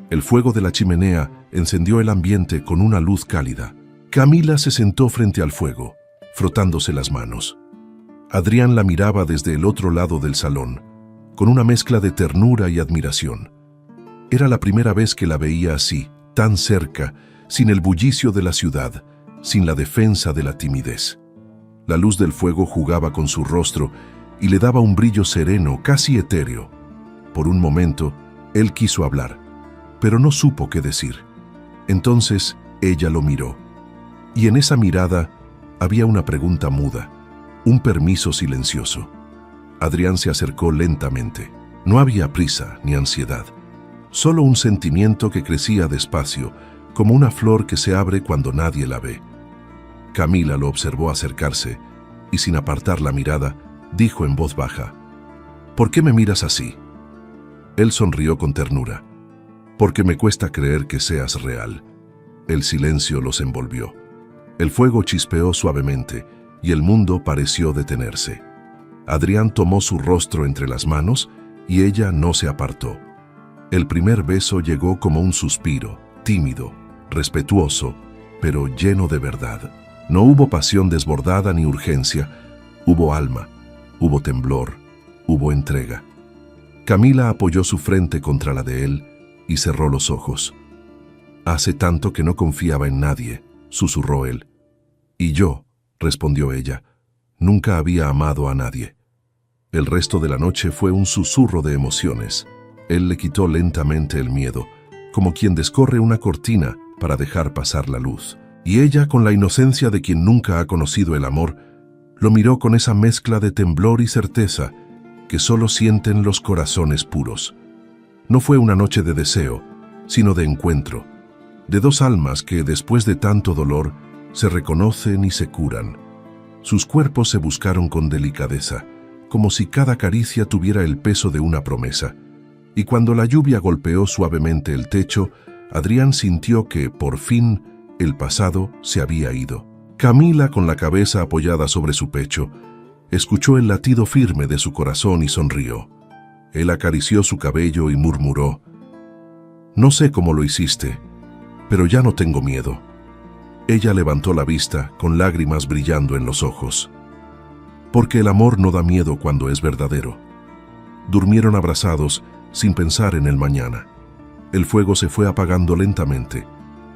El fuego de la chimenea encendió el ambiente con una luz cálida. Camila se sentó frente al fuego, frotándose las manos. Adrián la miraba desde el otro lado del salón, con una mezcla de ternura y admiración. Era la primera vez que la veía así, tan cerca, sin el bullicio de la ciudad, sin la defensa de la timidez. La luz del fuego jugaba con su rostro y le daba un brillo sereno, casi etéreo. Por un momento, él quiso hablar, pero no supo qué decir. Entonces, ella lo miró. Y en esa mirada había una pregunta muda, un permiso silencioso. Adrián se acercó lentamente. No había prisa ni ansiedad, solo un sentimiento que crecía despacio, como una flor que se abre cuando nadie la ve. Camila lo observó acercarse y, sin apartar la mirada, dijo en voz baja: «¿Por qué me miras así?». Él sonrió con ternura. «Porque me cuesta creer que seas real». El silencio los envolvió. El fuego chispeó suavemente y el mundo pareció detenerse. Adrián tomó su rostro entre las manos y ella no se apartó. El primer beso llegó como un suspiro, tímido, respetuoso, pero lleno de verdad. No hubo pasión desbordada ni urgencia, hubo alma, hubo temblor, hubo entrega. Camila apoyó su frente contra la de él y cerró los ojos. «Hace tanto que no confiaba en nadie», susurró él. «Y yo», respondió ella, «nunca había amado a nadie». El resto de la noche fue un susurro de emociones. Él le quitó lentamente el miedo, como quien descorre una cortina para dejar pasar la luz. Y ella, con la inocencia de quien nunca ha conocido el amor, lo miró con esa mezcla de temblor y certeza que solo sienten los corazones puros. No fue una noche de deseo, sino de encuentro, de dos almas que, después de tanto dolor, se reconocen y se curan. Sus cuerpos se buscaron con delicadeza, como si cada caricia tuviera el peso de una promesa. Y cuando la lluvia golpeó suavemente el techo, Adrián sintió que, por fin, el pasado se había ido. Camila, con la cabeza apoyada sobre su pecho, escuchó el latido firme de su corazón y sonrió. Él acarició su cabello y murmuró: «No sé cómo lo hiciste, pero ya no tengo miedo». Ella levantó la vista, con lágrimas brillando en los ojos. Porque el amor no da miedo cuando es verdadero. Durmieron abrazados, sin pensar en el mañana. El fuego se fue apagando lentamente.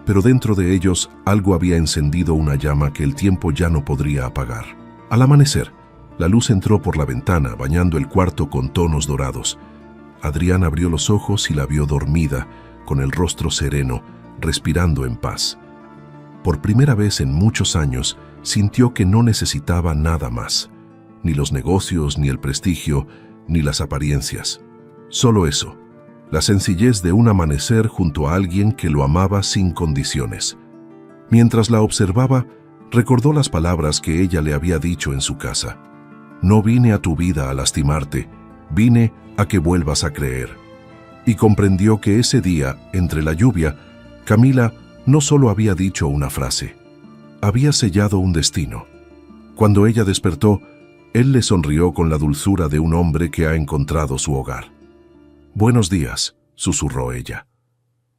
pero dentro de ellos algo había encendido una llama que el tiempo ya no podría apagar. Al amanecer, la luz entró por la ventana, bañando el cuarto con tonos dorados. Adrián abrió los ojos y la vio dormida, con el rostro sereno, respirando en paz. Por primera vez en muchos años, sintió que no necesitaba nada más, ni los negocios, ni el prestigio, ni las apariencias. Solo eso, la sencillez de un amanecer junto a alguien que lo amaba sin condiciones. Mientras la observaba, recordó las palabras que ella le había dicho en su casa. No vine a tu vida a lastimarte, vine a que vuelvas a creer. Y comprendió que ese día, entre la lluvia, Camila no solo había dicho una frase, había sellado un destino. Cuando ella despertó, él le sonrió con la dulzura de un hombre que ha encontrado su hogar. «Buenos días», susurró ella.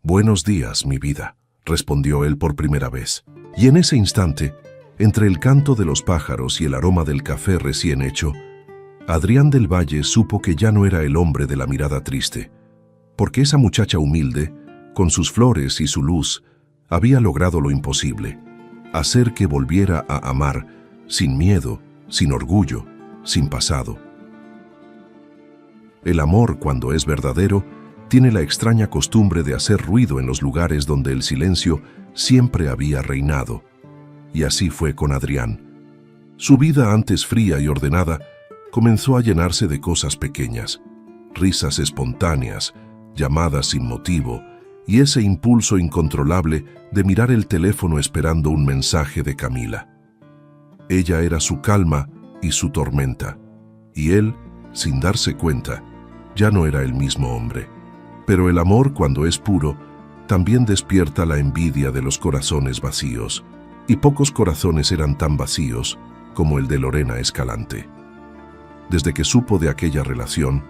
«Buenos días, mi vida», respondió él por primera vez. Y en ese instante, entre el canto de los pájaros y el aroma del café recién hecho, Adrián del Valle supo que ya no era el hombre de la mirada triste, porque esa muchacha humilde, con sus flores y su luz, había logrado lo imposible, hacer que volviera a amar, sin miedo, sin orgullo, sin pasado. El amor, cuando es verdadero, tiene la extraña costumbre de hacer ruido en los lugares donde el silencio siempre había reinado. Y así fue con Adrián. Su vida, antes fría y ordenada, comenzó a llenarse de cosas pequeñas, risas espontáneas, llamadas sin motivo, y ese impulso incontrolable de mirar el teléfono esperando un mensaje de Camila. Ella era su calma y su tormenta, y él, sin darse cuenta, ya no era el mismo hombre. Pero el amor, cuando es puro, también despierta la envidia de los corazones vacíos, y pocos corazones eran tan vacíos como el de Lorena Escalante. Desde que supo de aquella relación,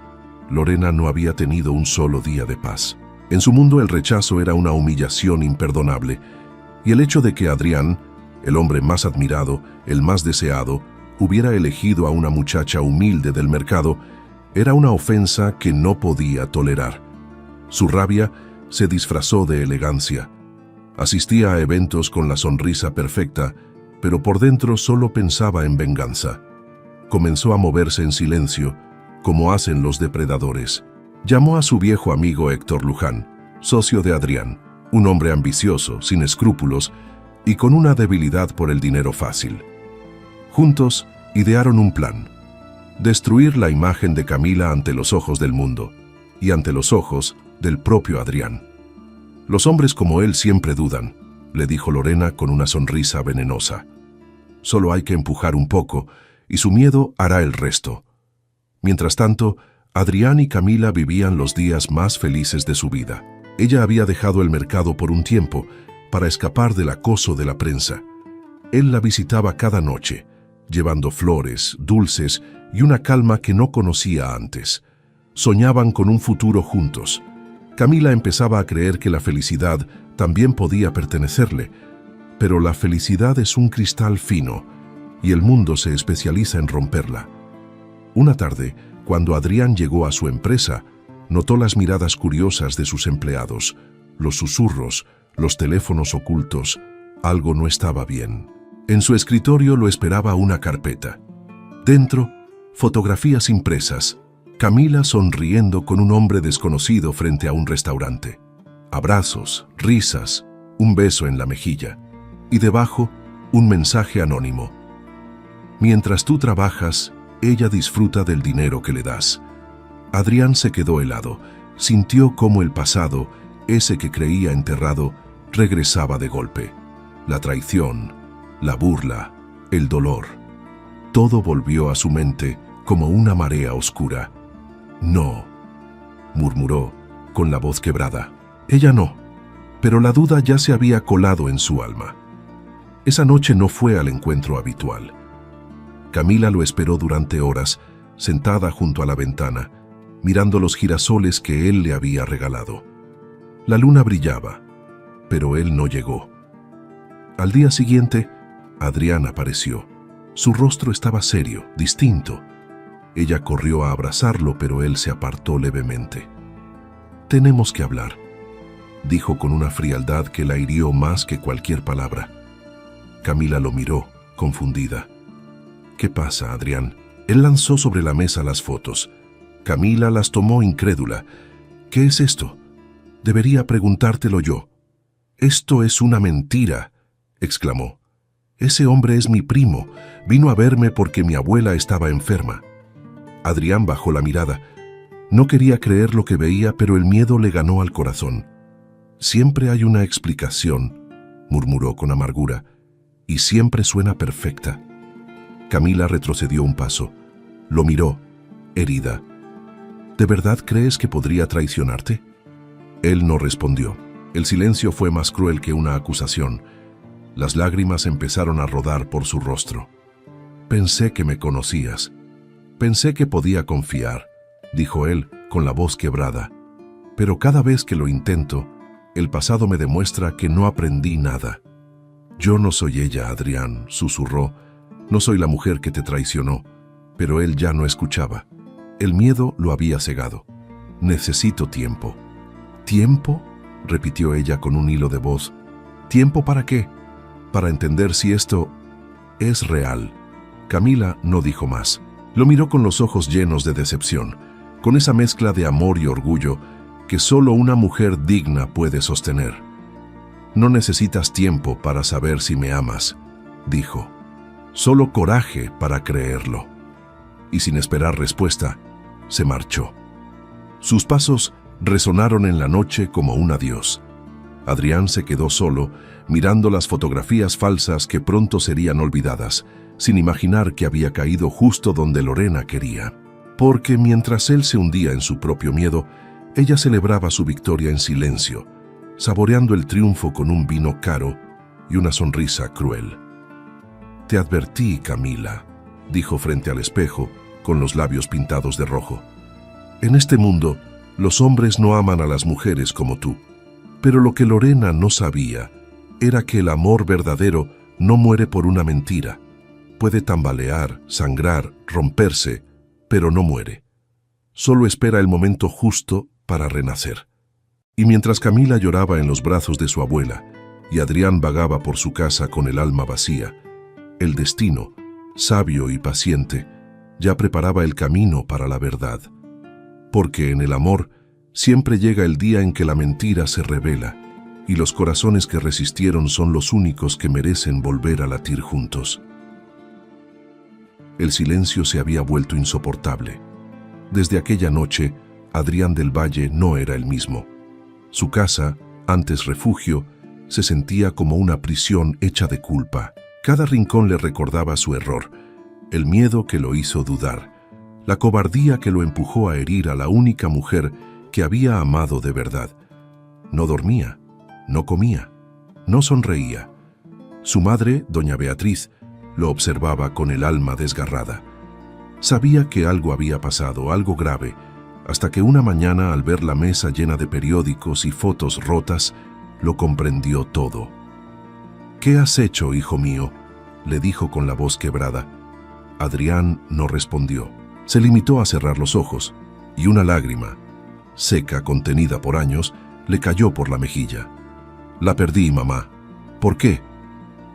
Lorena no había tenido un solo día de paz. En su mundo el rechazo era una humillación imperdonable, y el hecho de que Adrián, el hombre más admirado, el más deseado, hubiera elegido a una muchacha humilde del mercado, era una ofensa que no podía tolerar. Su rabia se disfrazó de elegancia. Asistía a eventos con la sonrisa perfecta, pero por dentro solo pensaba en venganza. Comenzó a moverse en silencio, como hacen los depredadores. Llamó a su viejo amigo Héctor Luján, socio de Adrián, un hombre ambicioso, sin escrúpulos y con una debilidad por el dinero fácil. Juntos idearon un plan: destruir la imagen de Camila ante los ojos del mundo y ante los ojos del propio Adrián. «Los hombres como él siempre dudan», le dijo Lorena con una sonrisa venenosa. «Solo hay que empujar un poco y su miedo hará el resto». Mientras tanto, Adrián y Camila vivían los días más felices de su vida. Ella había dejado el mercado por un tiempo para escapar del acoso de la prensa. Él la visitaba cada noche, llevando flores, dulces y una calma que no conocía antes. Soñaban con un futuro juntos. Camila empezaba a creer que la felicidad también podía pertenecerle, pero la felicidad es un cristal fino y el mundo se especializa en romperla. Una tarde, cuando Adrián llegó a su empresa, notó las miradas curiosas de sus empleados, los susurros, los teléfonos ocultos. Algo no estaba bien. En su escritorio lo esperaba una carpeta. Dentro, fotografías impresas. Camila sonriendo con un hombre desconocido frente a un restaurante. Abrazos, risas, un beso en la mejilla. Y debajo, un mensaje anónimo. Mientras tú trabajas, ella disfruta del dinero que le das. Adrián se quedó helado. Sintió cómo el pasado, ese que creía enterrado, regresaba de golpe. La traición, la burla, el dolor. Todo volvió a su mente como una marea oscura. «No», murmuró, con la voz quebrada. Ella no, pero la duda ya se había colado en su alma. Esa noche no fue al encuentro habitual. Camila lo esperó durante horas, sentada junto a la ventana, mirando los girasoles que él le había regalado. La luna brillaba, pero él no llegó. Al día siguiente, Adrián apareció. Su rostro estaba serio, distinto. Ella corrió a abrazarlo, pero él se apartó levemente. «Tenemos que hablar». dijo con una frialdad que la hirió más que cualquier palabra. Camila lo miró, confundida. ¿Qué pasa, Adrián? Él lanzó sobre la mesa las fotos. Camila las tomó incrédula. ¿Qué es esto? Debería preguntártelo yo. Esto es una mentira, exclamó. Ese hombre es mi primo. Vino a verme porque mi abuela estaba enferma. Adrián bajó la mirada. No quería creer lo que veía, pero el miedo le ganó al corazón. Siempre hay una explicación, murmuró con amargura, y siempre suena perfecta. Camila retrocedió un paso. Lo miró, herida. ¿De verdad crees que podría traicionarte? Él no respondió. El silencio fue más cruel que una acusación. Las lágrimas empezaron a rodar por su rostro. Pensé que me conocías. Pensé que podía confiar, dijo él con la voz quebrada. Pero cada vez que lo intento, el pasado me demuestra que no aprendí nada. Yo no soy ella, Adrián, susurró. No soy la mujer que te traicionó. Pero él ya no escuchaba. El miedo lo había cegado. Necesito tiempo. ¿Tiempo?, repitió ella con un hilo de voz. ¿Tiempo para qué? Para entender si esto es real. Camila no dijo más. Lo miró con los ojos llenos de decepción, con esa mezcla de amor y orgullo que solo una mujer digna puede sostener. No necesitas tiempo para saber si me amas, dijo. Solo coraje para creerlo. Y sin esperar respuesta, se marchó. Sus pasos resonaron en la noche como un adiós. Adrián se quedó solo, mirando las fotografías falsas que pronto serían olvidadas, sin imaginar que había caído justo donde Lorena quería. Porque mientras él se hundía en su propio miedo, ella celebraba su victoria en silencio, saboreando el triunfo con un vino caro y una sonrisa cruel. Te advertí, Camila, dijo frente al espejo, con los labios pintados de rojo. En este mundo, los hombres no aman a las mujeres como tú. Pero lo que Lorena no sabía era que el amor verdadero no muere por una mentira. Puede tambalear, sangrar, romperse, pero no muere. Solo espera el momento justo para renacer. Y mientras Camila lloraba en los brazos de su abuela y Adrián vagaba por su casa con el alma vacía, el destino, sabio y paciente, ya preparaba el camino para la verdad. Porque en el amor siempre llega el día en que la mentira se revela y los corazones que resistieron son los únicos que merecen volver a latir juntos. El silencio se había vuelto insoportable. Desde aquella noche, Adrián del Valle no era el mismo. Su casa, antes refugio, se sentía como una prisión hecha de culpa. Cada rincón le recordaba su error, el miedo que lo hizo dudar, la cobardía que lo empujó a herir a la única mujer que había amado de verdad. No dormía, no comía, no sonreía. Su madre, doña Beatriz, lo observaba con el alma desgarrada. Sabía que algo había pasado, algo grave, hasta que una mañana, al ver la mesa llena de periódicos y fotos rotas, lo comprendió todo. «¿Qué has hecho, hijo mío?», le dijo con la voz quebrada. Adrián no respondió. Se limitó a cerrar los ojos, y una lágrima, seca, contenida por años, le cayó por la mejilla. «La perdí, mamá». «¿Por qué?».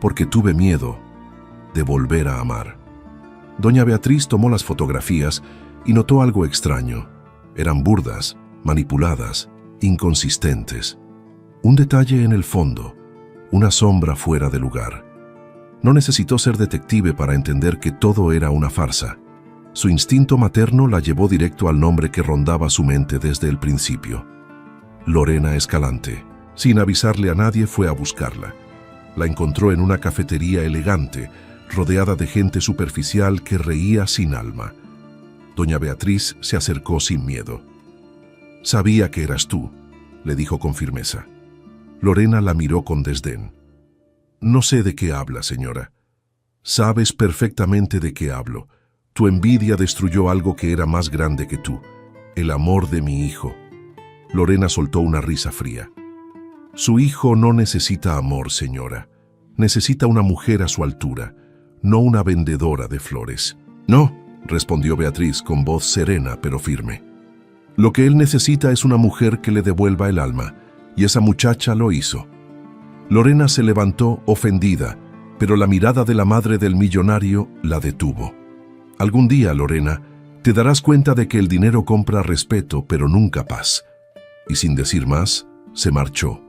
«Porque tuve miedo de volver a amar». Doña Beatriz tomó las fotografías y notó algo extraño. Eran burdas, manipuladas, inconsistentes. Un detalle en el fondo, una sombra fuera de lugar. No necesitó ser detective para entender que todo era una farsa. Su instinto materno la llevó directo al nombre que rondaba su mente desde el principio. Lorena Escalante. Sin avisarle a nadie, fue a buscarla. La encontró en una cafetería elegante, rodeada de gente superficial que reía sin alma. Doña Beatriz se acercó sin miedo. «Sabía que eras tú», le dijo con firmeza. Lorena la miró con desdén. «No sé de qué habla, señora». «Sabes perfectamente de qué hablo. Tu envidia destruyó algo que era más grande que tú, el amor de mi hijo». Lorena soltó una risa fría. «Su hijo no necesita amor, señora. Necesita una mujer a su altura, no una vendedora de flores». «No», respondió Beatriz con voz serena pero firme. «Lo que él necesita es una mujer que le devuelva el alma, y esa muchacha lo hizo. Lorena se levantó ofendida, pero la mirada de la madre del millonario la detuvo. Algún día, Lorena, te darás cuenta de que el dinero compra respeto, pero nunca paz. Y sin decir más, se marchó.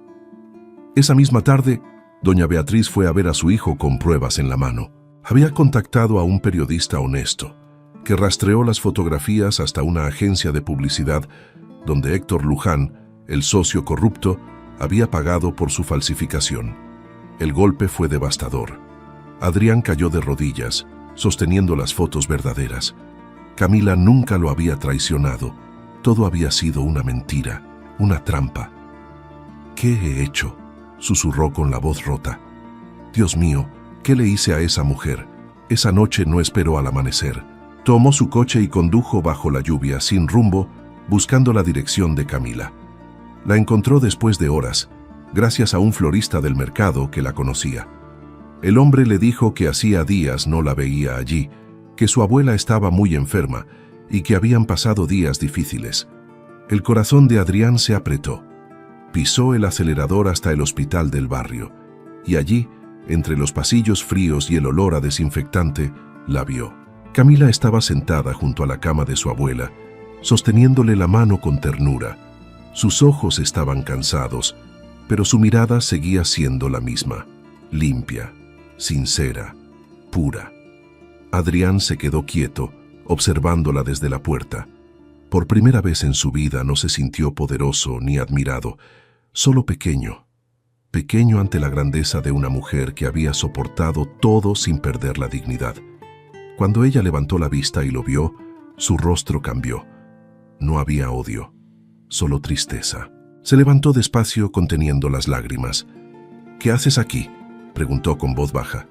Esa misma tarde, doña Beatriz fue a ver a su hijo con pruebas en la mano. Había contactado a un periodista honesto, que rastreó las fotografías hasta una agencia de publicidad donde Héctor Luján, el socio corrupto, había pagado por su falsificación. El golpe fue devastador. Adrián cayó de rodillas, sosteniendo las fotos verdaderas. Camila nunca lo había traicionado. Todo había sido una mentira, una trampa. ¿Qué he hecho?, susurró con la voz rota. Dios mío, ¿qué le hice a esa mujer? Esa noche no esperó al amanecer. Tomó su coche y condujo bajo la lluvia, sin rumbo, buscando la dirección de Camila. La encontró después de horas, gracias a un florista del mercado que la conocía. El hombre le dijo que hacía días no la veía allí, que su abuela estaba muy enferma y que habían pasado días difíciles. El corazón de Adrián se apretó. Pisó el acelerador hasta el hospital del barrio, y allí, entre los pasillos fríos y el olor a desinfectante, la vio. Camila estaba sentada junto a la cama de su abuela, sosteniéndole la mano con ternura. Sus ojos estaban cansados, pero su mirada seguía siendo la misma, limpia, sincera, pura. Adrián se quedó quieto, observándola desde la puerta. Por primera vez en su vida no se sintió poderoso ni admirado, solo pequeño. Pequeño ante la grandeza de una mujer que había soportado todo sin perder la dignidad. Cuando ella levantó la vista y lo vio, su rostro cambió. No había odio, solo tristeza. Se levantó despacio conteniendo las lágrimas. «¿Qué haces aquí?», preguntó con voz baja.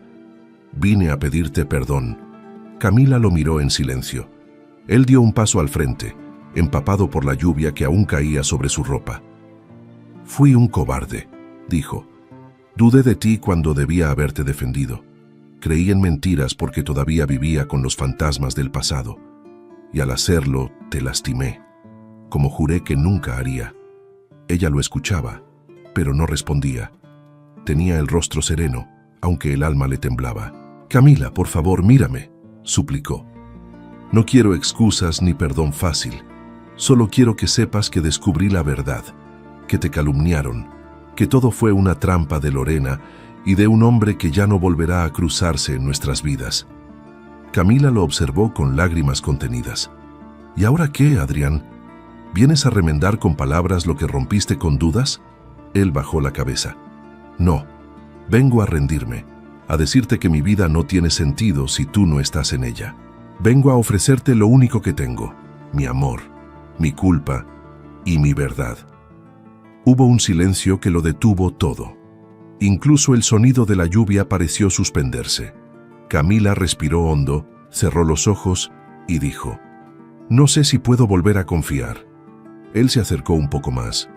«Vine a pedirte perdón». Camila lo miró en silencio. Él dio un paso al frente, empapado por la lluvia que aún caía sobre su ropa. «Fui un cobarde», dijo. «Dudé de ti cuando debía haberte defendido. Creí en mentiras porque todavía vivía con los fantasmas del pasado. Y al hacerlo, te lastimé, como juré que nunca haría». Ella lo escuchaba, pero no respondía. Tenía el rostro sereno, aunque el alma le temblaba. «Camila, por favor, mírame», suplicó. «No quiero excusas ni perdón fácil. Solo quiero que sepas que descubrí la verdad, que te calumniaron, que todo fue una trampa de Lorena y de un hombre que ya no volverá a cruzarse en nuestras vidas». Camila lo observó con lágrimas contenidas. «¿Y ahora qué, Adrián? ¿Vienes a remendar con palabras lo que rompiste con dudas?». Él bajó la cabeza. «No, vengo a rendirme, a decirte que mi vida no tiene sentido si tú no estás en ella. Vengo a ofrecerte lo único que tengo, mi amor, mi culpa y mi verdad». Hubo un silencio que lo detuvo todo. Incluso el sonido de la lluvia pareció suspenderse. Camila respiró hondo, cerró los ojos y dijo: «No sé si puedo volver a confiar». Él se acercó un poco más.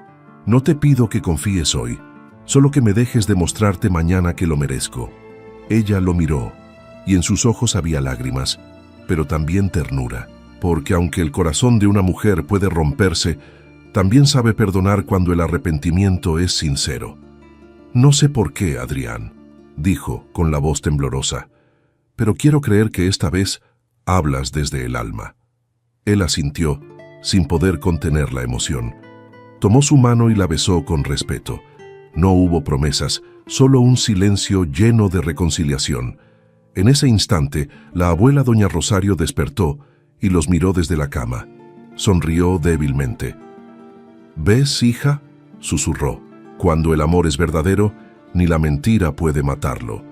«No te pido que confíes hoy, solo que me dejes demostrarte mañana que lo merezco». Ella lo miró, y en sus ojos había lágrimas, pero también ternura, porque aunque el corazón de una mujer puede romperse, también sabe perdonar cuando el arrepentimiento es sincero. «No sé por qué, Adrián», dijo con la voz temblorosa, «pero quiero creer que esta vez hablas desde el alma». Él asintió, sin poder contener la emoción. Tomó su mano y la besó con respeto. No hubo promesas, solo un silencio lleno de reconciliación. En ese instante, la abuela doña Rosario despertó y los miró desde la cama. Sonrió débilmente. «¿Ves, hija?», susurró. «Cuando el amor es verdadero, ni la mentira puede matarlo».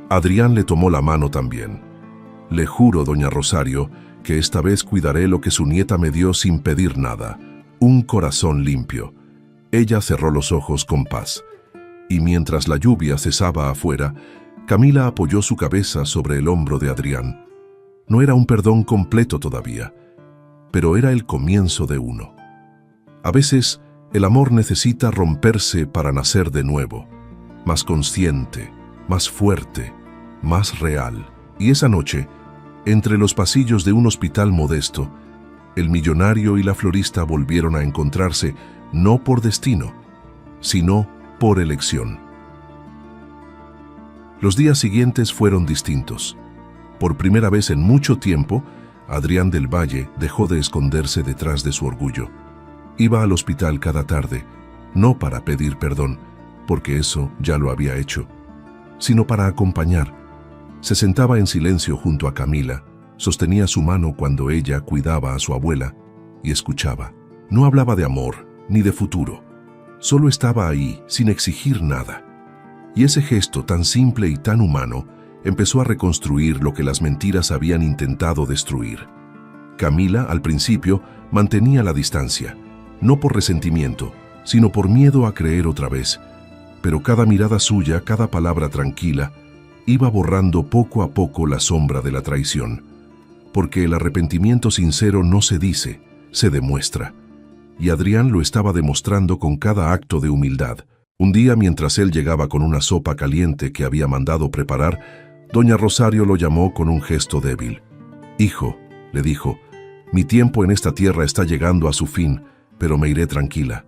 Adrián le tomó la mano también. «Le juro, doña Rosario, que esta vez cuidaré lo que su nieta me dio sin pedir nada, un corazón limpio». Ella cerró los ojos con paz. Y mientras la lluvia cesaba afuera, Camila apoyó su cabeza sobre el hombro de Adrián. No era un perdón completo todavía, pero era el comienzo de uno. A veces, el amor necesita romperse para nacer de nuevo, más consciente, más fuerte, más real. Y esa noche, entre los pasillos de un hospital modesto, el millonario y la florista volvieron a encontrarse, no por destino, sino por elección. Los días siguientes fueron distintos. Por primera vez en mucho tiempo, Adrián del Valle dejó de esconderse detrás de su orgullo. Iba al hospital cada tarde, no para pedir perdón, porque eso ya lo había hecho, sino para acompañar. Se sentaba en silencio junto a Camila, sostenía su mano cuando ella cuidaba a su abuela y escuchaba. No hablaba de amor ni de futuro, solo estaba ahí sin exigir nada. Y ese gesto tan simple y tan humano empezó a reconstruir lo que las mentiras habían intentado destruir. Camila, al principio, mantenía la distancia, no por resentimiento, sino por miedo a creer otra vez. Pero cada mirada suya, cada palabra tranquila, iba borrando poco a poco la sombra de la traición. Porque el arrepentimiento sincero no se dice, se demuestra. Y Adrián lo estaba demostrando con cada acto de humildad. Un día, mientras él llegaba con una sopa caliente que había mandado preparar, doña Rosario lo llamó con un gesto débil. «Hijo», le dijo, «mi tiempo en esta tierra está llegando a su fin, pero me iré tranquila».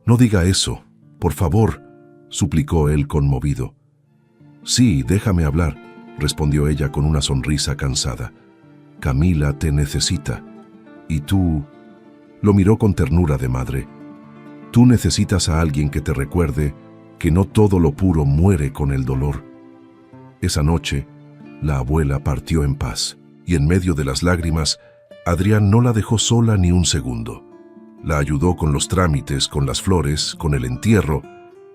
«No diga eso, por favor», suplicó él conmovido. «Sí, déjame hablar», respondió ella con una sonrisa cansada. «Camila te necesita. Y tú...» Lo miró con ternura de madre. «Tú necesitas a alguien que te recuerde que no todo lo puro muere con el dolor». Esa noche, la abuela partió en paz, y en medio de las lágrimas, Adrián no la dejó sola ni un segundo. La ayudó con los trámites, con las flores, con el entierro,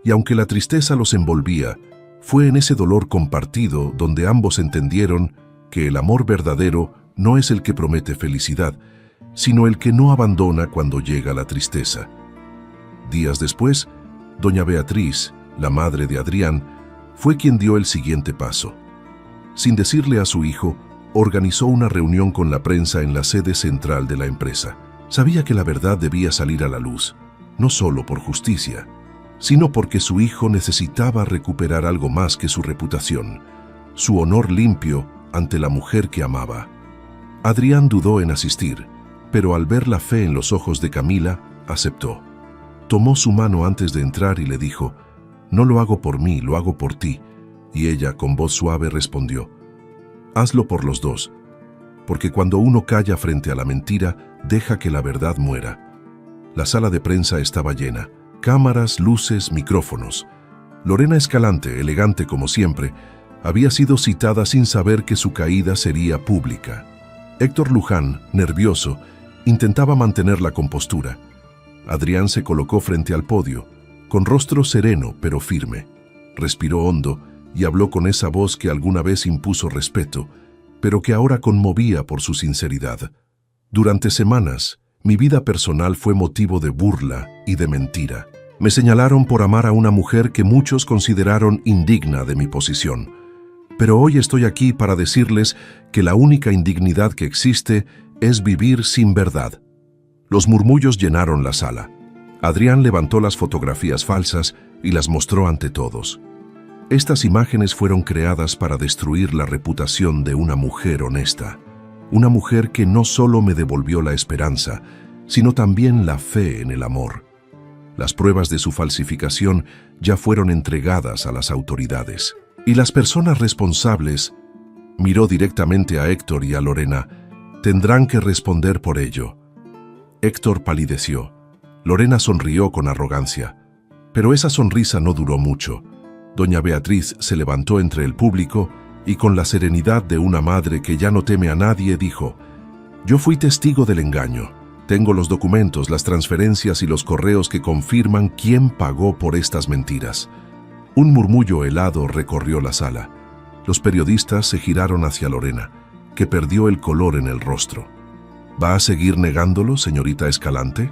y aunque la tristeza los envolvía, fue en ese dolor compartido donde ambos entendieron que el amor verdadero no es el que promete felicidad, sino el que no abandona cuando llega la tristeza. Días después, doña Beatriz, la madre de Adrián, fue quien dio el siguiente paso. Sin decirle a su hijo, organizó una reunión con la prensa en la sede central de la empresa. Sabía que la verdad debía salir a la luz, no solo por justicia, sino porque su hijo necesitaba recuperar algo más que su reputación, su honor limpio ante la mujer que amaba. Adrián dudó en asistir, pero al ver la fe en los ojos de Camila, aceptó. Tomó su mano antes de entrar y le dijo: «No lo hago por mí, lo hago por ti». Y ella, con voz suave, respondió: «Hazlo por los dos, porque cuando uno calla frente a la mentira, deja que la verdad muera». La sala de prensa estaba llena. Cámaras, luces, micrófonos. Lorena Escalante, elegante como siempre, había sido citada sin saber que su caída sería pública. Héctor Luján, nervioso, intentaba mantener la compostura. Adrián se colocó frente al podio, con rostro sereno pero firme. Respiró hondo y habló con esa voz que alguna vez impuso respeto, pero que ahora conmovía por su sinceridad. Durante semanas, mi vida personal fue motivo de burla y de mentira. Me señalaron por amar a una mujer que muchos consideraron indigna de mi posición. Pero hoy estoy aquí para decirles que la única indignidad que existe es vivir sin verdad. Los murmullos llenaron la sala. Adrián levantó las fotografías falsas y las mostró ante todos. Estas imágenes fueron creadas para destruir la reputación de una mujer honesta. Una mujer que no solo me devolvió la esperanza, sino también la fe en el amor. Las pruebas de su falsificación ya fueron entregadas a las autoridades. Y las personas responsables, miró directamente a Héctor y a Lorena, tendrán que responder por ello. Héctor palideció. Lorena sonrió con arrogancia. Pero esa sonrisa no duró mucho. Doña Beatriz se levantó entre el público y con la serenidad de una madre que ya no teme a nadie, dijo: «Yo fui testigo del engaño. Tengo los documentos, las transferencias y los correos que confirman quién pagó por estas mentiras». Un murmullo helado recorrió la sala. Los periodistas se giraron hacia Lorena, que perdió el color en el rostro. «¿Va a seguir negándolo, señorita Escalante?»,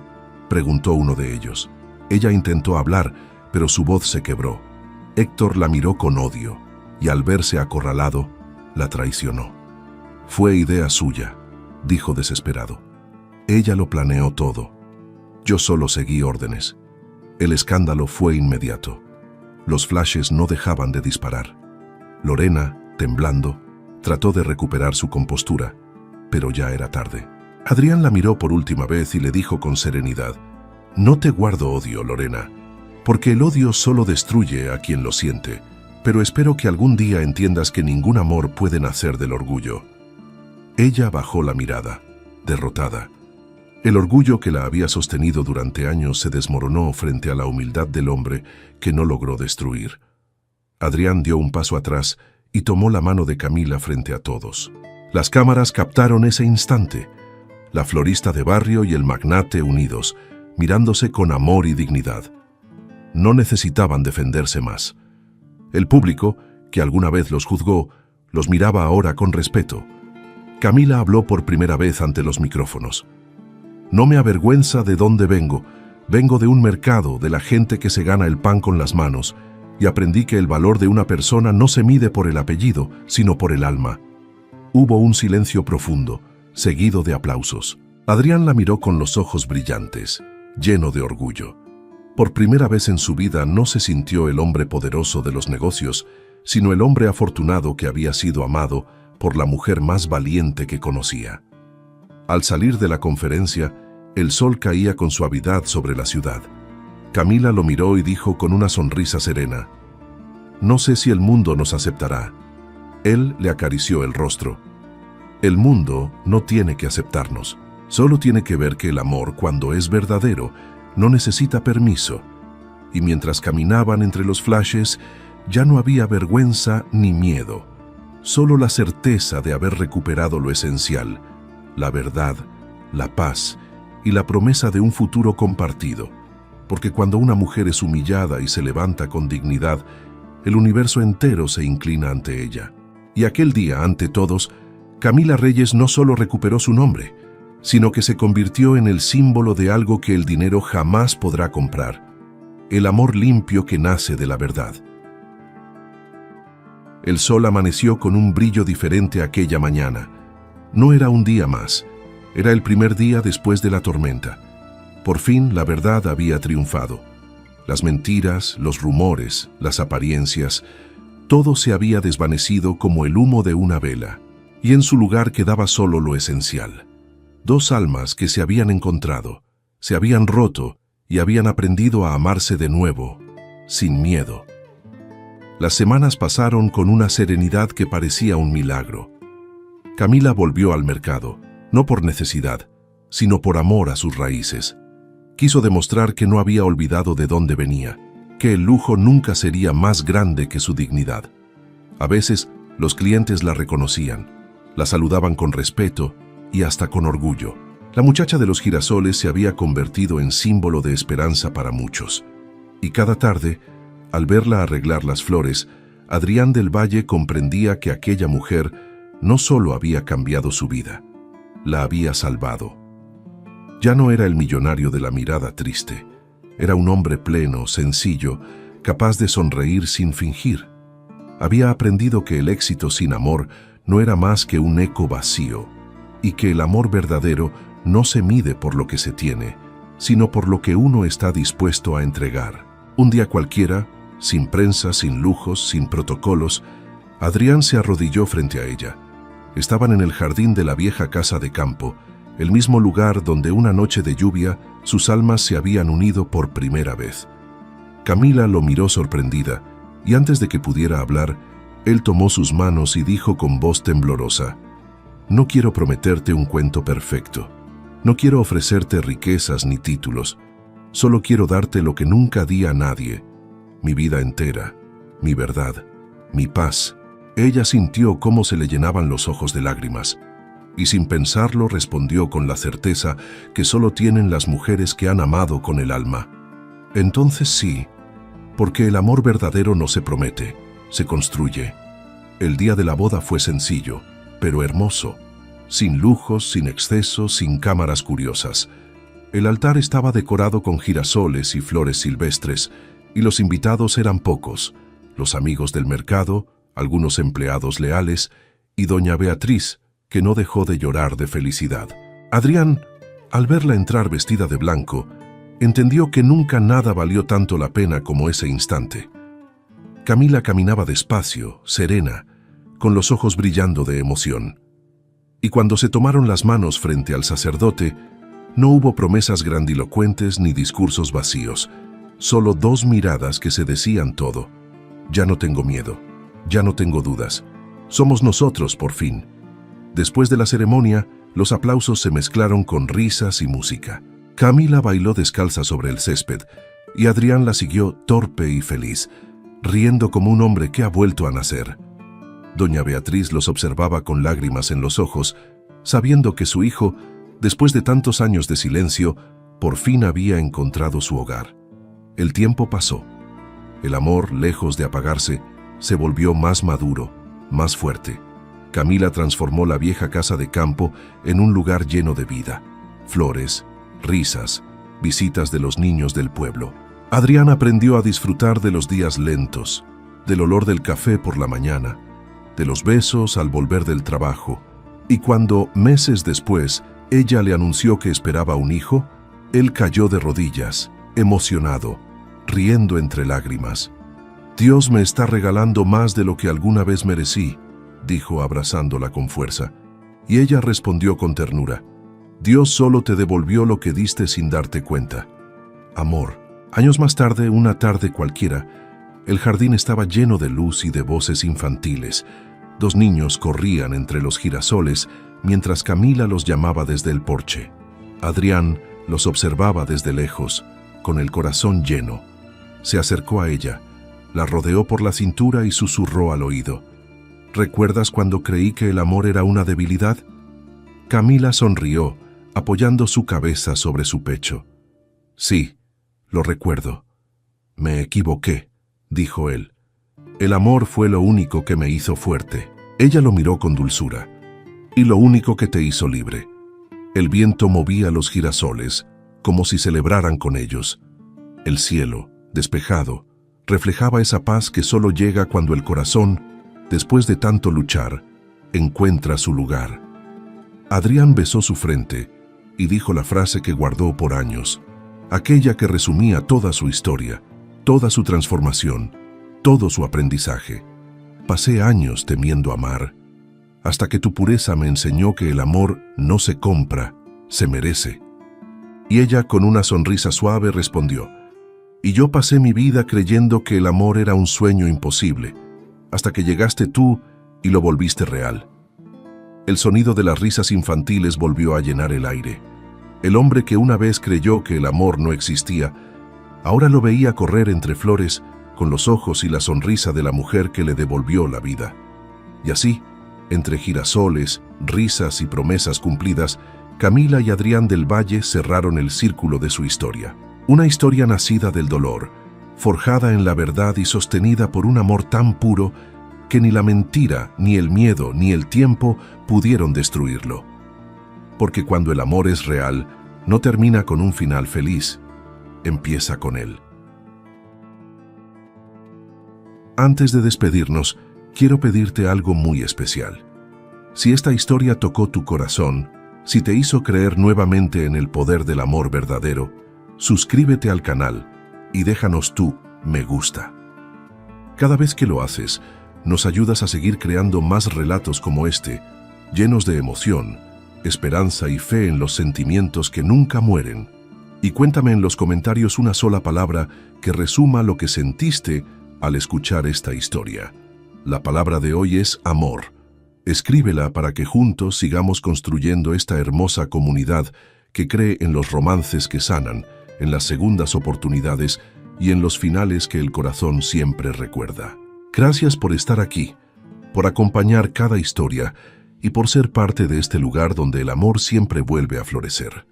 preguntó uno de ellos. Ella intentó hablar, pero su voz se quebró. Héctor la miró con odio, y al verse acorralado, la traicionó. «Fue idea suya», dijo desesperado. «Ella lo planeó todo. Yo solo seguí órdenes». El escándalo fue inmediato. Los flashes no dejaban de disparar. Lorena, temblando, trató de recuperar su compostura, pero ya era tarde. Adrián la miró por última vez y le dijo con serenidad: «No te guardo odio, Lorena. porque el odio solo destruye a quien lo siente, pero espero que algún día entiendas que ningún amor puede nacer del orgullo. Ella bajó la mirada, derrotada. El orgullo que la había sostenido durante años se desmoronó frente a la humildad del hombre que no logró destruir. Adrián dio un paso atrás y tomó la mano de Camila frente a todos. Las cámaras captaron ese instante. La florista de barrio y el magnate unidos, mirándose con amor y dignidad. No necesitaban defenderse más. El público, que alguna vez los juzgó, los miraba ahora con respeto. Camila habló por primera vez ante los micrófonos. No me avergüenza de dónde vengo. Vengo de un mercado, de la gente que se gana el pan con las manos, y aprendí que el valor de una persona no se mide por el apellido, sino por el alma. Hubo un silencio profundo, seguido de aplausos. Adrián la miró con los ojos brillantes, lleno de orgullo. Por primera vez en su vida no se sintió el hombre poderoso de los negocios, sino el hombre afortunado que había sido amado por la mujer más valiente que conocía. Al salir de la conferencia, el sol caía con suavidad sobre la ciudad. Camila lo miró y dijo con una sonrisa serena: «No sé si el mundo nos aceptará». Él le acarició el rostro. «El mundo no tiene que aceptarnos. Solo tiene que ver que el amor, cuando es verdadero, no necesita permiso». Y mientras caminaban entre los flashes, ya no había vergüenza ni miedo, solo la certeza de haber recuperado lo esencial, la verdad, la paz y la promesa de un futuro compartido. Porque cuando una mujer es humillada y se levanta con dignidad, el universo entero se inclina ante ella. Y aquel día, ante todos, Camila Reyes no solo recuperó su nombre, sino que se convirtió en el símbolo de algo que el dinero jamás podrá comprar: el amor limpio que nace de la verdad. El sol amaneció con un brillo diferente aquella mañana. No era un día más, era el primer día después de la tormenta. Por fin la verdad había triunfado. Las mentiras, los rumores, las apariencias, todo se había desvanecido como el humo de una vela, y en su lugar quedaba solo lo esencial. Dos almas que se habían encontrado, se habían roto y habían aprendido a amarse de nuevo, sin miedo. Las semanas pasaron con una serenidad que parecía un milagro. Camila volvió al mercado, no por necesidad, sino por amor a sus raíces. Quiso demostrar que no había olvidado de dónde venía, que el lujo nunca sería más grande que su dignidad. A veces, los clientes la reconocían, la saludaban con respeto y hasta con orgullo. La muchacha de los girasoles se había convertido en símbolo de esperanza para muchos. Y cada tarde, al verla arreglar las flores, Adrián del Valle comprendía que aquella mujer no solo había cambiado su vida, la había salvado. Ya no era el millonario de la mirada triste. Era un hombre pleno, sencillo, capaz de sonreír sin fingir. Había aprendido que el éxito sin amor no era más que un eco vacío, y que el amor verdadero no se mide por lo que se tiene, sino por lo que uno está dispuesto a entregar. Un día cualquiera, sin prensa, sin lujos, sin protocolos, Adrián se arrodilló frente a ella. Estaban en el jardín de la vieja casa de campo, el mismo lugar donde una noche de lluvia sus almas se habían unido por primera vez. Camila lo miró sorprendida, y antes de que pudiera hablar, él tomó sus manos y dijo con voz temblorosa: «No quiero prometerte un cuento perfecto. No quiero ofrecerte riquezas ni títulos. Solo quiero darte lo que nunca di a nadie: mi vida entera, mi verdad, mi paz». Ella sintió cómo se le llenaban los ojos de lágrimas, y sin pensarlo respondió con la certeza que solo tienen las mujeres que han amado con el alma: «Entonces sí, porque el amor verdadero no se promete, se construye». El día de la boda fue sencillo, pero hermoso, sin lujos, sin excesos, sin cámaras curiosas. El altar estaba decorado con girasoles y flores silvestres, y los invitados eran pocos: los amigos del mercado, algunos empleados leales, y doña Beatriz, que no dejó de llorar de felicidad. Adrián, al verla entrar vestida de blanco, entendió que nunca nada valió tanto la pena como ese instante. Camila caminaba despacio, serena, con los ojos brillando de emoción. Y cuando se tomaron las manos frente al sacerdote, no hubo promesas grandilocuentes ni discursos vacíos. Solo dos miradas que se decían todo. Ya no tengo miedo, ya no tengo dudas. Somos nosotros, por fin. Después de la ceremonia, los aplausos se mezclaron con risas y música. Camila bailó descalza sobre el césped y Adrián la siguió torpe y feliz, riendo como un hombre que ha vuelto a nacer. Doña Beatriz los observaba con lágrimas en los ojos, sabiendo que su hijo, después de tantos años de silencio, por fin había encontrado su hogar. El tiempo pasó. El amor, lejos de apagarse, se volvió más maduro, más fuerte. Camila transformó la vieja casa de campo en un lugar lleno de vida. Flores, risas, visitas de los niños del pueblo. Adrián aprendió a disfrutar de los días lentos, del olor del café por la mañana, de los besos al volver del trabajo. Y cuando, meses después, ella le anunció que esperaba un hijo, él cayó de rodillas, emocionado, riendo entre lágrimas. «Dios me está regalando más de lo que alguna vez merecí», dijo abrazándola con fuerza. Y ella respondió con ternura: «Dios solo te devolvió lo que diste sin darte cuenta». Amor. Años más tarde, una tarde cualquiera, el jardín estaba lleno de luz y de voces infantiles. Dos niños corrían entre los girasoles mientras Camila los llamaba desde el porche. Adrián los observaba desde lejos, con el corazón lleno. Se acercó a ella, la rodeó por la cintura y susurró al oído: «¿Recuerdas cuando creí que el amor era una debilidad?». Camila sonrió, apoyando su cabeza sobre su pecho. «Sí, lo recuerdo. Me equivoqué», dijo él. «El amor fue lo único que me hizo fuerte». Ella lo miró con dulzura. «Y lo único que te hizo libre». El viento movía los girasoles, como si celebraran con ellos. El cielo, despejado, reflejaba esa paz que solo llega cuando el corazón, después de tanto luchar, encuentra su lugar. Adrián besó su frente y dijo la frase que guardó por años, aquella que resumía toda su historia, toda su transformación, todo su aprendizaje. «Pasé años temiendo amar, hasta que tu pureza me enseñó que el amor no se compra, se merece». Y ella, con una sonrisa suave, respondió: «Y yo pasé mi vida creyendo que el amor era un sueño imposible, hasta que llegaste tú y lo volviste real». El sonido de las risas infantiles volvió a llenar el aire. El hombre que una vez creyó que el amor no existía, ahora lo veía correr entre flores con los ojos y la sonrisa de la mujer que le devolvió la vida. Y así, entre girasoles, risas y promesas cumplidas, Camila y Adrián del Valle cerraron el círculo de su historia. Una historia nacida del dolor, forjada en la verdad y sostenida por un amor tan puro que ni la mentira, ni el miedo, ni el tiempo pudieron destruirlo. Porque cuando el amor es real, no termina con un final feliz, empieza con él. Antes de despedirnos, quiero pedirte algo muy especial. Si esta historia tocó tu corazón, si te hizo creer nuevamente en el poder del amor verdadero, suscríbete al canal y déjanos tu me gusta. Cada vez que lo haces, nos ayudas a seguir creando más relatos como este, llenos de emoción, esperanza y fe en los sentimientos que nunca mueren. Y cuéntame en los comentarios una sola palabra que resuma lo que sentiste al escuchar esta historia. La palabra de hoy es amor. Escríbela para que juntos sigamos construyendo esta hermosa comunidad que cree en los romances que sanan, en las segundas oportunidades y en los finales que el corazón siempre recuerda. Gracias por estar aquí, por acompañar cada historia y por ser parte de este lugar donde el amor siempre vuelve a florecer.